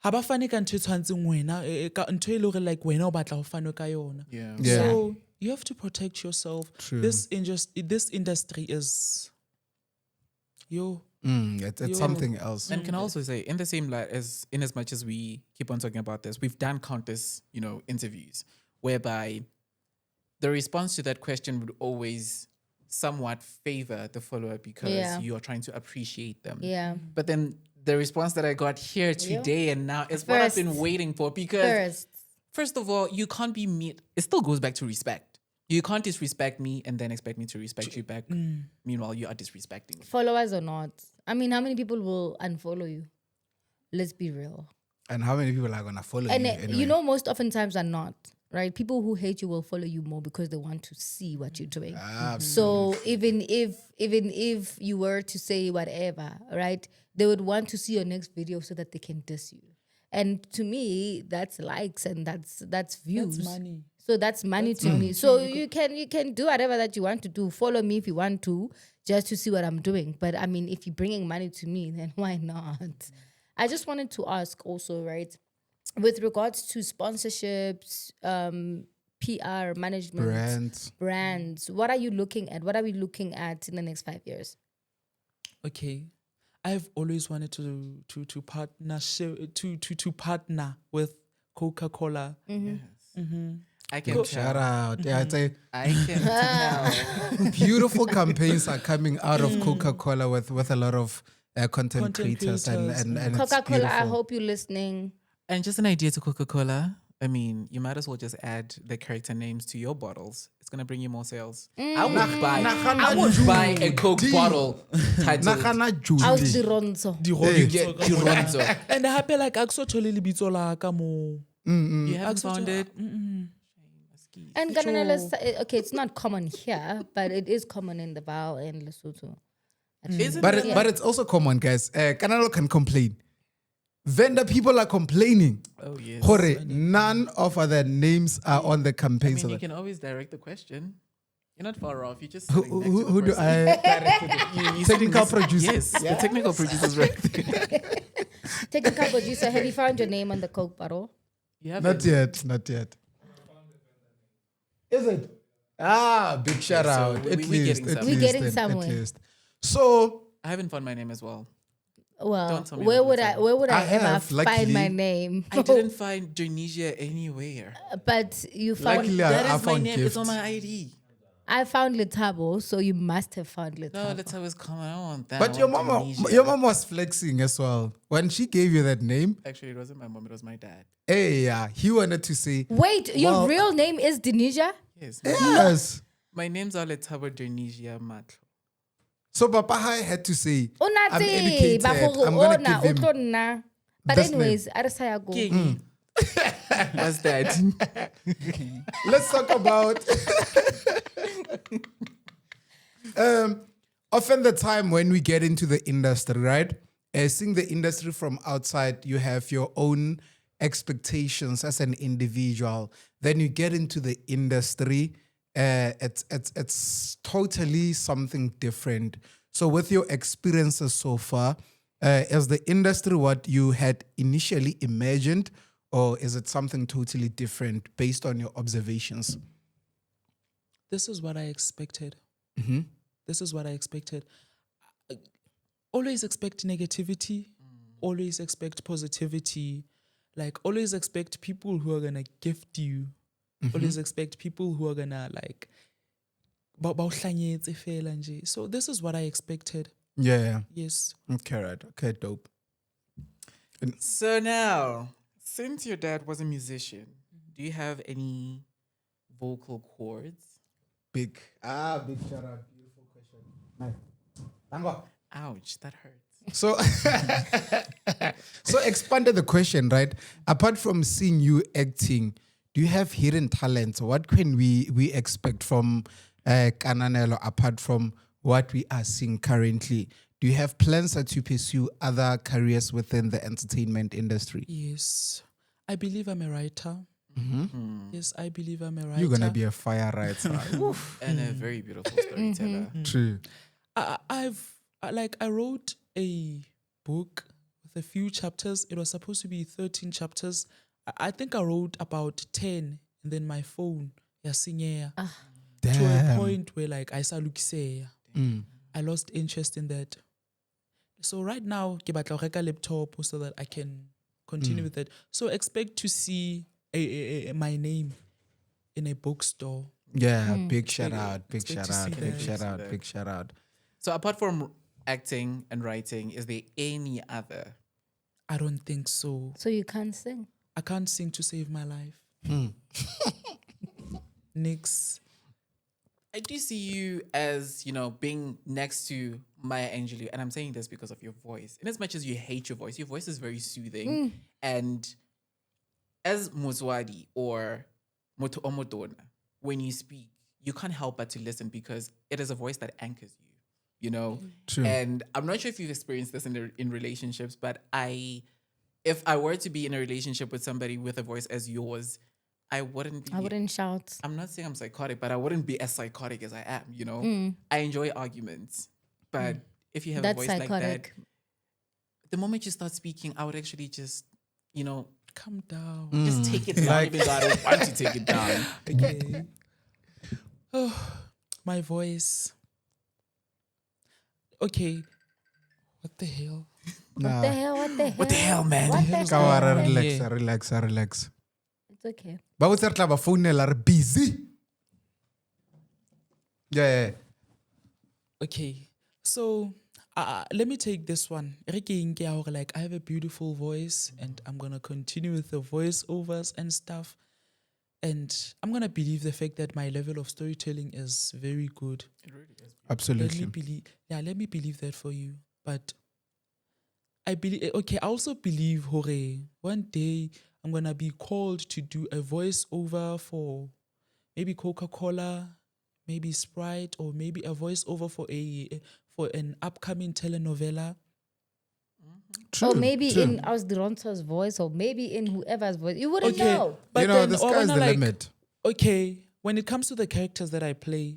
haba fane ka ntho e tshwantseng wena ka ntho e le hore like wena o batla ho fane ka yona. Yeah. So you have to protect yourself. True. This industry is It's something else. And can I also say, in the same light as much as we keep on talking about this, we've done countless, interviews whereby the response to that question would always somewhat favor the follower because you are trying to appreciate them. Yeah. But then the response that I got here today and now is what I've been waiting for because first of all, you can't be mean. It still goes back to respect. You can't disrespect me and then expect me to respect you back. Meanwhile, you are disrespecting me. Followers or not. I mean, how many people will unfollow you? Let's be real. And how many people are going to follow And you anyway? most oftentimes are not, right? People who hate you will follow you more because they want to see what you're doing. So even if you were to say whatever, right, they would want to see your next video so that they can diss you. And to me, that's likes and that's views. That's money. So that's money to me. So you can do whatever that you want to do. Follow me if you want to, just to see what I'm doing. But I mean, if you're bringing money to me, then why not? I just wanted to ask also, right, with regards to sponsorships, PR, management, brands, what are you looking at? What are we looking at in the next 5 years? Okay. I've always wanted to partnership to partner with Coca-Cola. Yes. I can Shout tell. out. Yeah, I'd say I can tell. beautiful campaigns are coming out of Coca-Cola with a lot of content Content creators and creators. and it's Coca-Cola, I beautiful. hope you're listening. And just an idea to Coca-Cola. I mean, you might as well just add the character names to your bottles. It's gonna bring you more sales. I would buy a Coke bottle titled Nagana Out Julie. the Ronzo. You get Dironzo. And happy like akso thole lebitso la ka mo. You haven't found it? And Kananelo, okay, it's not common here, but it is common in the Val and Lesotho. Isn't But it? but it's also common, guys. Kananelo can complain. Vendor people are complaining. Oh, yes. Hore, none of other names are on the I campaign. mean, so you that- can always direct the question. You're not far off. You just who do I? Technical producer. Yes, the technical producer's right there. Technical producer, have you found your name on the Coke bottle? You have Not yet. Not yet. Is it? Ah, big shout so out. we- At we least, getting at somewhere. We least, getting at somewhere. least. So I haven't found my name as well. Well, Don't tell me where what would it's I on. where would I, I ever have, find my luckily- name? I didn't find Tunisia anywhere. But you found Luckily, That I is my found name. It's on gifts. my ID. I found Letabo, so you must have found No, Letabo. that's how it's coming. I don't want that. But I your want mama, Tunisia. your mom was flexing as well when she gave you that name. Actually, it wasn't my mom. It was my dad. Hey, yeah, he wanted to say Wait, your Well- real name is Denisha? Yes. yes. My name's Letabo Tunisia Matlo. So Papa Hai had to say, I'm Unati, educated. bago I'm gonna ona, give him utlo nna. But this name. anyways, Arisaya go. King. What's that? Let's talk about often the time when we get into the industry, right? Seeing the industry from outside, you have your own expectations as an individual. Then you get into the industry, it's totally something different. So with your experiences so far, is the industry what you had initially imagined, or is it something totally different based on your observations? This is what I expected. Mm-hmm. This is what I expected. Always expect negativity. Always expect positivity. Like, always expect people who are going to gift you. Always expect people who are going to, like, bawuhlanyetse fela nje. So this is what I expected. Yeah. Yes. Okay, right. Okay, dope. So now, since your dad was a musician, do you have any vocal cords? Big shout out. Beautiful question. Nice. Ouch, that hurts. So, so expanded the question, right? Apart from seeing you acting, do you have hidden talents? What can we expect from Kananelo apart from what we are seeing currently? Do you have plans to pursue other careers within the entertainment industry? Yes. I believe I'm a writer. Yes, I believe I'm a writer. You're gonna be a fire writer. And a very beautiful storyteller. True. I wrote a book with a few chapters. It was supposed to be 13 chapters. I think I wrote about 10, and then my phone to a Damn. point where like I saw I lost interest in that. So right now, ke batla go reka laptop so that I can continue with it. So expect to see my name in a bookstore. Yeah, big shout out, big Expect shout to see out, big that. shout out, big shout out. So apart from acting and writing, is there any other? I don't think so. So you can't sing. I can't sing to save my life. Nix. I do see you as, being next to Maya Angelou, and I'm saying this because of your voice. In as much as you hate your voice is very soothing. And as Muzwadi or Moto Omodona, when you speak, you can't help but to listen because it is a voice that anchors you, True. And I'm not sure if you've experienced this in relationships, but if I were to be in a relationship with somebody with a voice as yours, I wouldn't shout. I'm not saying I'm psychotic, but I wouldn't be as psychotic as I am, I enjoy arguments. But if you have That's a voice psychotic. like that, the moment you start speaking, I would actually just, Calm down. just take it down, even though I don't want to take it down. Okay. Oh, my voice. Okay. What the hell? What the hell? What the hell? What the hell, man? What the Kawara, hell? relax. It's okay. Ba o tla ba phone are busy. Yeah. Okay, so let me take this one. Like, I have a beautiful voice, and I'm gonna continue with the voiceovers and stuff. And I'm gonna believe the fact that my level of storytelling is very good. Absolutely. Let me believe that for you. But I believe, okay, I also believe, hore, one day I'm gonna be called to do a voiceover for maybe Coca-Cola, maybe Sprite, or maybe a voiceover for an upcoming telenovela. True. Or maybe true. in Ausdironto's voice, or maybe in whoever's voice. You wouldn't know. But You know, then the sky's Obana, the like, limit. okay, when it comes to the characters that I play,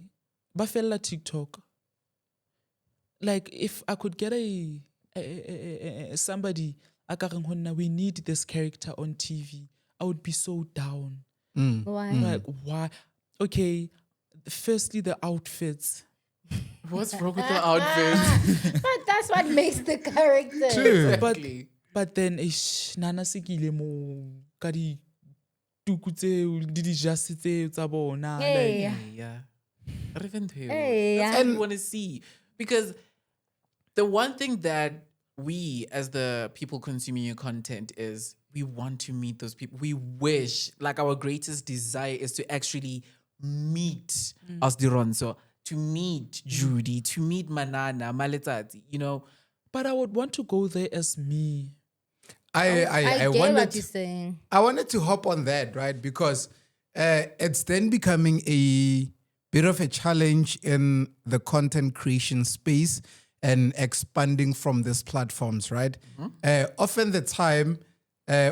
Bafella TikTok. Like, if I could get somebody, we need this character on TV, I would be so down. Why? Like, why? Okay, firstly, the outfits. What's wrong with the outfit? But that's what makes the character. True. But then, nana sekile mo ka di tuku tseo, di dijase tseo tsa bona, like, Hey. Yeah. Revenue. Hey, That's yeah. what we want to see. Because the one thing that we, as the people consuming your content, is we want to meet those people. We wish, like, our greatest desire is to actually meet Osdironso, to meet Judy, to meet Manana, Maletsatsi, you know. but I would want to go there as me. I get wanted what you're saying. I wanted to hop on that, right? Because it's then becoming a bit of a challenge in the content creation space and expanding from these platforms, right? Often the time,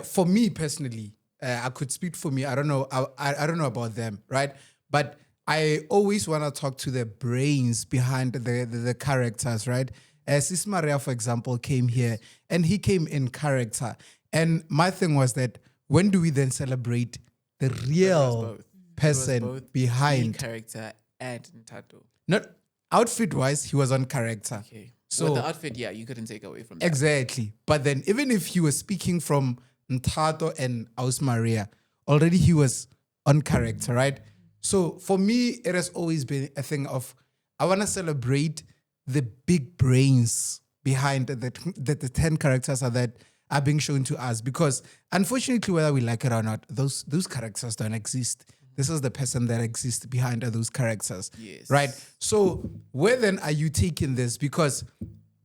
for me personally, I could speak for me. I don't know. I don't know about them, right? But I always want to talk to the brains behind the characters, right? Sis Maria, for example, came here and he came in character. And my thing was that when do we then celebrate the real person Both behind? the character and Ntato. Not outfit wise, he was on character. Okay. So So the outfit, yeah, you couldn't take away from that. exactly. But then even if he was speaking from Ntato and Aus Maria, already he was on character, right? So for me, it has always been a thing of I want to celebrate the big brains behind the 10 characters that are being shown to us. Because unfortunately, whether we like it or not, those characters don't exist. This is the person that exists behind those characters. Yes. Right? So where then are you taking this? Because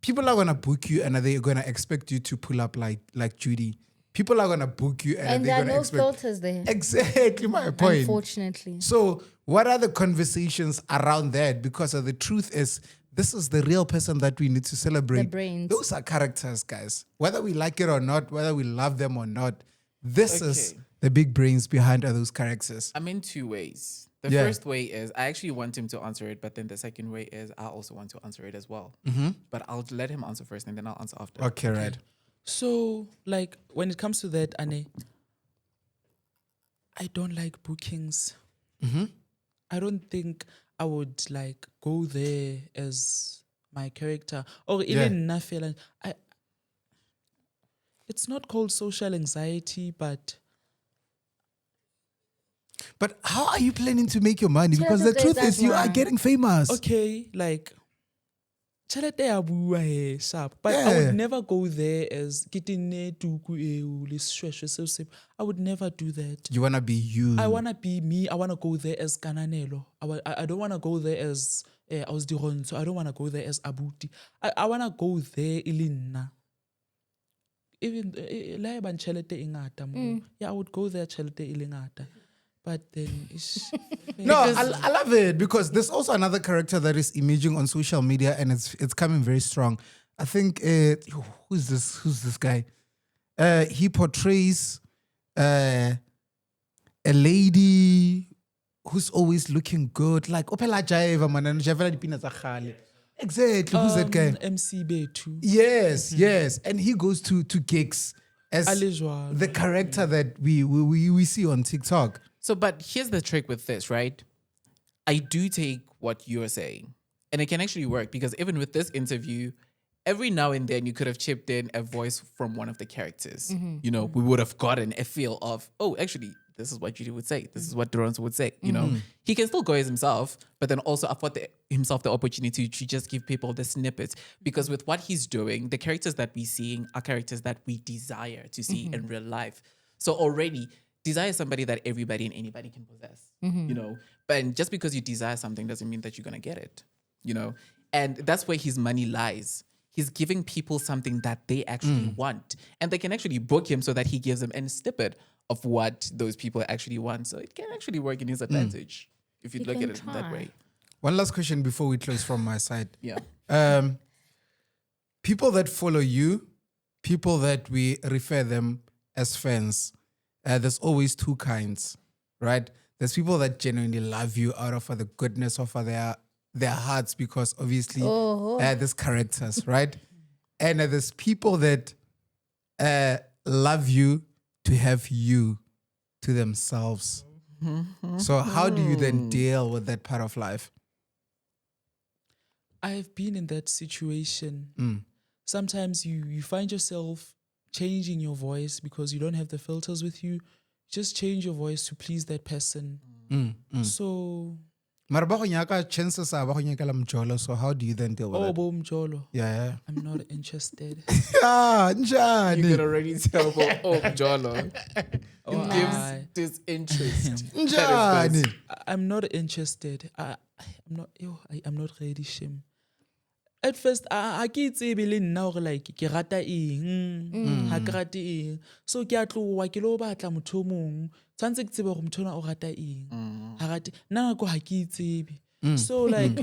people are gonna book you and they're gonna expect you to pull up like Judy. People are gonna book you And they're there are gonna no expect filters there. exactly my point. Unfortunately. So what are the conversations around that? Because the truth is, this is the real person that we need to celebrate. The brains. Those are characters, guys. Whether we like it or not, whether we love them or not, this is Okay. the big brains behind those characters. I'm in two ways. The Yeah. first way is I actually want him to answer it, but then the second way is I also want to answer it as well. But I'll let him answer first and then I'll answer after. Okay, right. So, like, when it comes to that, Anne, I don't like bookings. I don't think I would like go there as my character or even Nafela. It's not called social anxiety, but But how are you planning to make your money? Tell Because us the truth that is you are one. getting famous. okay, like tšhelete ya bua he, sharp. But I Yeah. would never go there as kitine tuku eo le seshweshwe seo se. I would never do that. You want to be you. I want to be me. I want to go there as Kananelo. I don't want to go there as Ausdironso. I don't want to go there as Abuti. I want to go there ilinna. Even la eba tšhelete e ngata mo. Yeah, I would go there tšhelete e le ngata. But then No, I love it because there's also another character that is emerging on social media and it's coming very strong. I think who's this guy? He portrays a lady who's always looking good, like Opela Jaiva man, Javela Dipina tsa kgale. Exactly, who's that guy? MC Betu. Yes, and he goes to gigs as A le jwalo. the character that we see on TikTok. So, but here's the trick with this, right? I do take what you're saying, and it can actually work because even with this interview, every now and then you could have chipped in a voice from one of the characters. You know, we would have gotten a feel of, oh, actually, this is what Judy would say. This is what Durance would say. You know, he can still go as himself, but then also afford himself the opportunity to just give people the snippets. Because with what he's doing, the characters that we're seeing are characters that we desire to see in real life. So already, desire is somebody that everybody and anybody can possess. You know, but just because you desire something doesn't mean that you're gonna get it. You know, and that's where his money lies. He's giving people something that they actually want, and they can actually book him so that he gives them a snippet of what those people actually want. So it can actually work in his advantage if you He look can at it in that try. way. One last question before we close from my side. Yeah. People that follow you, people that we refer them as fans, there's always two kinds, right? There's people that genuinely love you out of the goodness of their hearts because obviously there's characters, right? And there's people that love you to have you to themselves. So how do you then deal with that part of life? I have been in that situation. Sometimes you find yourself changing your voice because you don't have the filters with you. Just change your voice to please that person. So, Mara ba go nyaka chances are ba go nyakela mjolo, so how do you then deal with oh, it? boom, Jolo. Yeah. I'm not interested. Yeah, You njani? can already tell about Jolo. Oh, It gives disinterest. Njani? I'm not interested. I'm not ready, Shim. At first, I ke tsebe le nna hore like ke rata eng, ha ke rate eng. So ke a tloha ke lo batla motho o mong. Tshwantse ke tsebe hore motho ona o rata eng. Ha rate. Nna ko ha ke tsebe. So like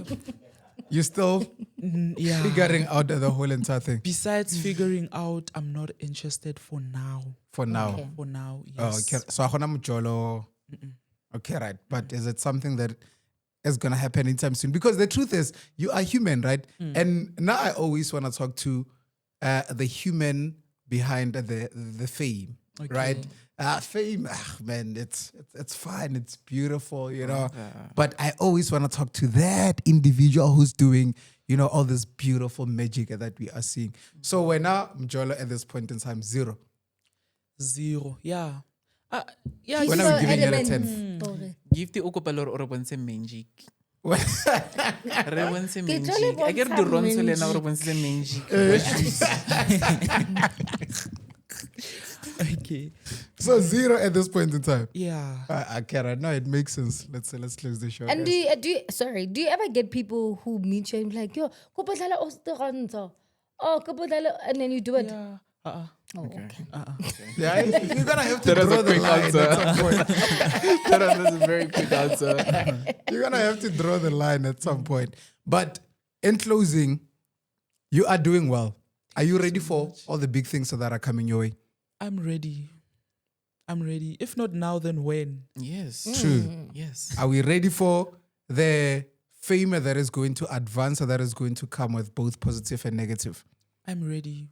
You still yeah. figuring out the whole entire thing Besides figuring out, I'm not interested for now. for now. Okay. For now, Oh, yes. okay. So akona mjolo. Okay, right. But is it something that is gonna happen anytime soon? Because the truth is, you are human, right? And now I always want to talk to the human behind the fame, right? Fame, man, it's fine, it's beautiful, you know. But I always want to talk to that individual who's doing, you know, all this beautiful magic that we are seeing. So we're now mjolo at this point in time 0. 0. Yeah. Yeah. When He's are so we giving it a adamant. 10? Sorry. Give the okopalo or bonse magic. Re bonse Ke tlo le magic. I get the bontsha wrong so le na magic. or bonse magic. Okay. So 0 at this point in time. Yeah. Okay, right now it makes sense. Let's close the show. And guys. do you ever get people who meet you and be like, yo, ko bodlala Osteranzo. Oh, ko bodlala, and then you do it. Yeah. Oh, okay. Yeah, you're gonna have to That was draw a the quick line answer. at some point. That's a very quick answer. You're gonna have to draw the line at some point. But in closing, you are doing well. Are you ready for all the big things that are coming your way? I'm ready. If not now, then when? Yes. True. Yes. Are we ready for the fame that is going to advance or that is going to come with both positive and negative? I'm ready.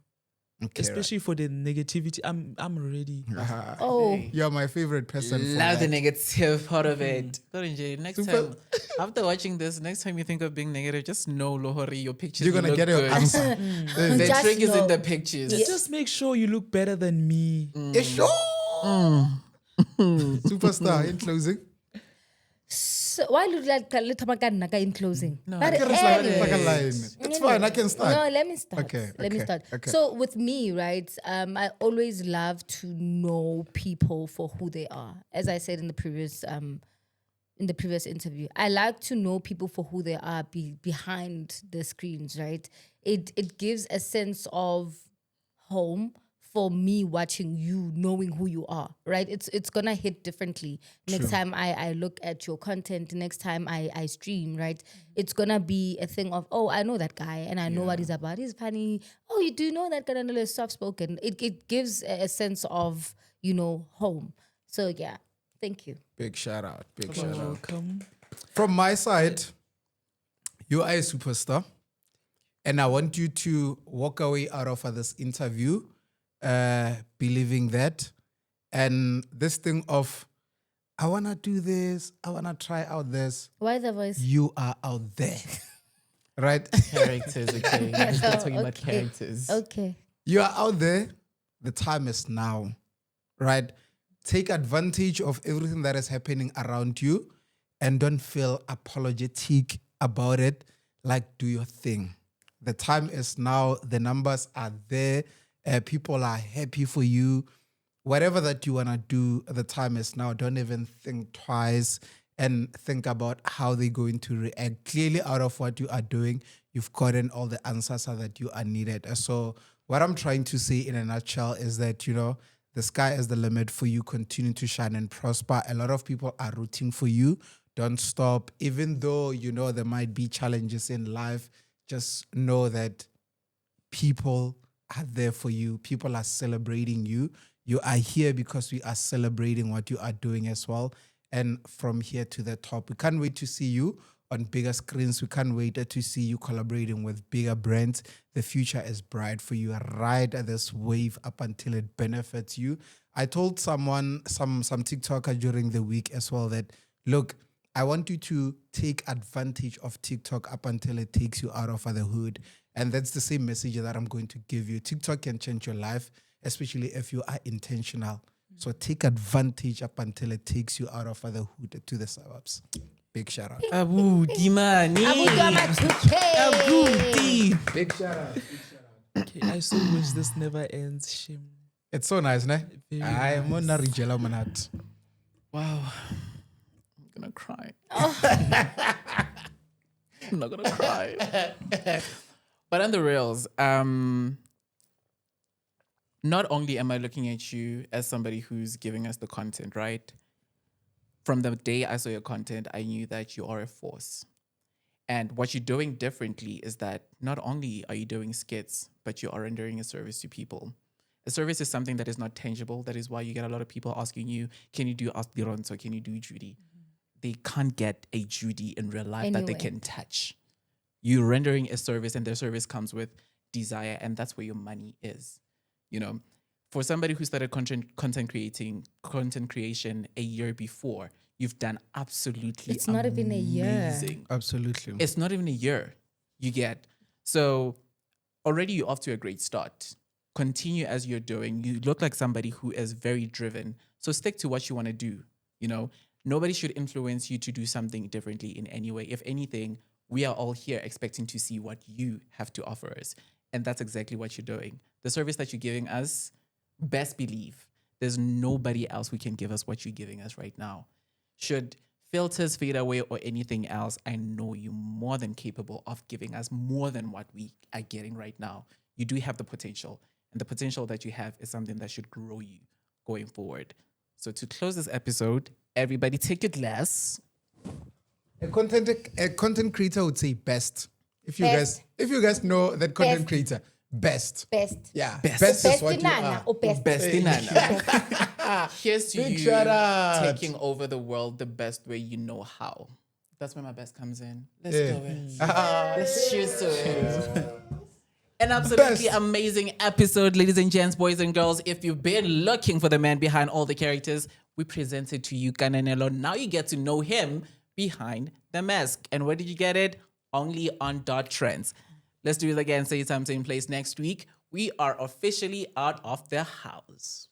Okay, Especially for the negativity. I'm ready. right. Oh, You're my favorite person. For Love the that. negative part of it. Next Super. time, after watching this, next time you think of being negative, just know, Lohori, your pictures You're gonna look get your good. answer. The Just trick is in know. the pictures. Just make sure you look better than me. Superstar in closing. so why look like le thoma ka nna ka in closing? No, But Like a anyway. line. It's fine. I can start. No, let me start. Okay, Let me okay, start. okay. So with me, right, I always love to know people for who they are. As I said in the previous interview, I like to know people for who they are behind the screens, right? It gives a sense of home for me watching you, knowing who you are, right? It's gonna hit differently. Next time I look at your content, next time I stream, right? It's gonna be a thing of, oh, I know that guy and I know what he's about. He's funny. Oh, you do know that Kananelo is soft spoken. It gives a sense of, home. So yeah, thank you. Big shout out. Big shout out. Welcome. From my side, you are a superstar. And I want you to walk away out of this interview believing that. And this thing of, I want to do this, I want to try out this. Why the voice? You are out there. right? Characters, okay. Let's start talking about Okay. characters. Okay. You are out there. The time is now, right? Take advantage of everything that is happening around you and don't feel apologetic about it. Like, do your thing. The time is now. The numbers are there. People are happy for you. Whatever that you want to do, the time is now. Don't even think twice and think about how they're going to react. Clearly, out of what you are doing, you've gotten all the answers that you are needed. So what I'm trying to say in a nutshell is that, the sky is the limit for you. Continue to shine and prosper. A lot of people are rooting for you. Don't stop. Even though, there might be challenges in life, just know that people are there for you. People are celebrating you. You are here because we are celebrating what you are doing as well. And from here to the top, we can't wait to see you on bigger screens. We can't wait to see you collaborating with bigger brands. The future is bright for you. Ride this wave up until it benefits you. I told someone, some TikToker during the week as well that, look, I want you to take advantage of TikTok up until it takes you out of the hood. And that's the same message that I'm going to give you. TikTok can change your life, especially if you are intentional. So take advantage up until it takes you out of the hood to the suburbs. Big shout out. Abu Dimani. Abudama 2K. Big shout out. Okay, I so wish this never ends. Shame. It's so nice, ne? Very I'm on a Rijela manat. Wow. I'm gonna cry. I'm not gonna cry. But on the reels, not only am I looking at you as somebody who's giving us the content, right? From the day I saw your content, I knew that you are a force. And what you're doing differently is that not only are you doing skits, but you are rendering a service to people. A service is something that is not tangible. That is why you get a lot of people asking you, can you do Ask Dironso? Can you do Judy? They can't get a Judy in real life that they Anyway. can touch. You're rendering a service and their service comes with desire, and that's where your money is. For somebody who started content creation a year before, you've done absolutely It's not even a year. amazing. Absolutely. It's not even a year. You get. So already you're off to a great start. Continue as you're doing. You look like somebody who is very driven. So stick to what you want to do. Nobody should influence you to do something differently in any way. If anything, we are all here expecting to see what you have to offer us. And that's exactly what you're doing. The service that you're giving us, best believe there's nobody else who can give us what you're giving us right now. Should filters fade away or anything else, I know you're more than capable of giving us more than what we are getting right now. You do have the potential, and the potential that you have is something that should grow you going forward. So to close this episode, everybody take a glass. A content creator would say best. If you Best. guys know that content Best. creator, best. Best. Yeah. Best. Best is Best what you Nana are. or best. Best in Nana. Here's to Big you shout out. taking over the world the best way you know how. That's where my best comes in. Let's Yeah. go in. Let's cheers to it. An absolutely Best. amazing episode, ladies and gents, boys and girls. If you've been looking for the man behind all the characters, we presented to you Kananelo. Now you get to know him behind the mask. And where did you get it? Only on .trends. Let's do it again. Same time, same place next week. We are officially out of the house.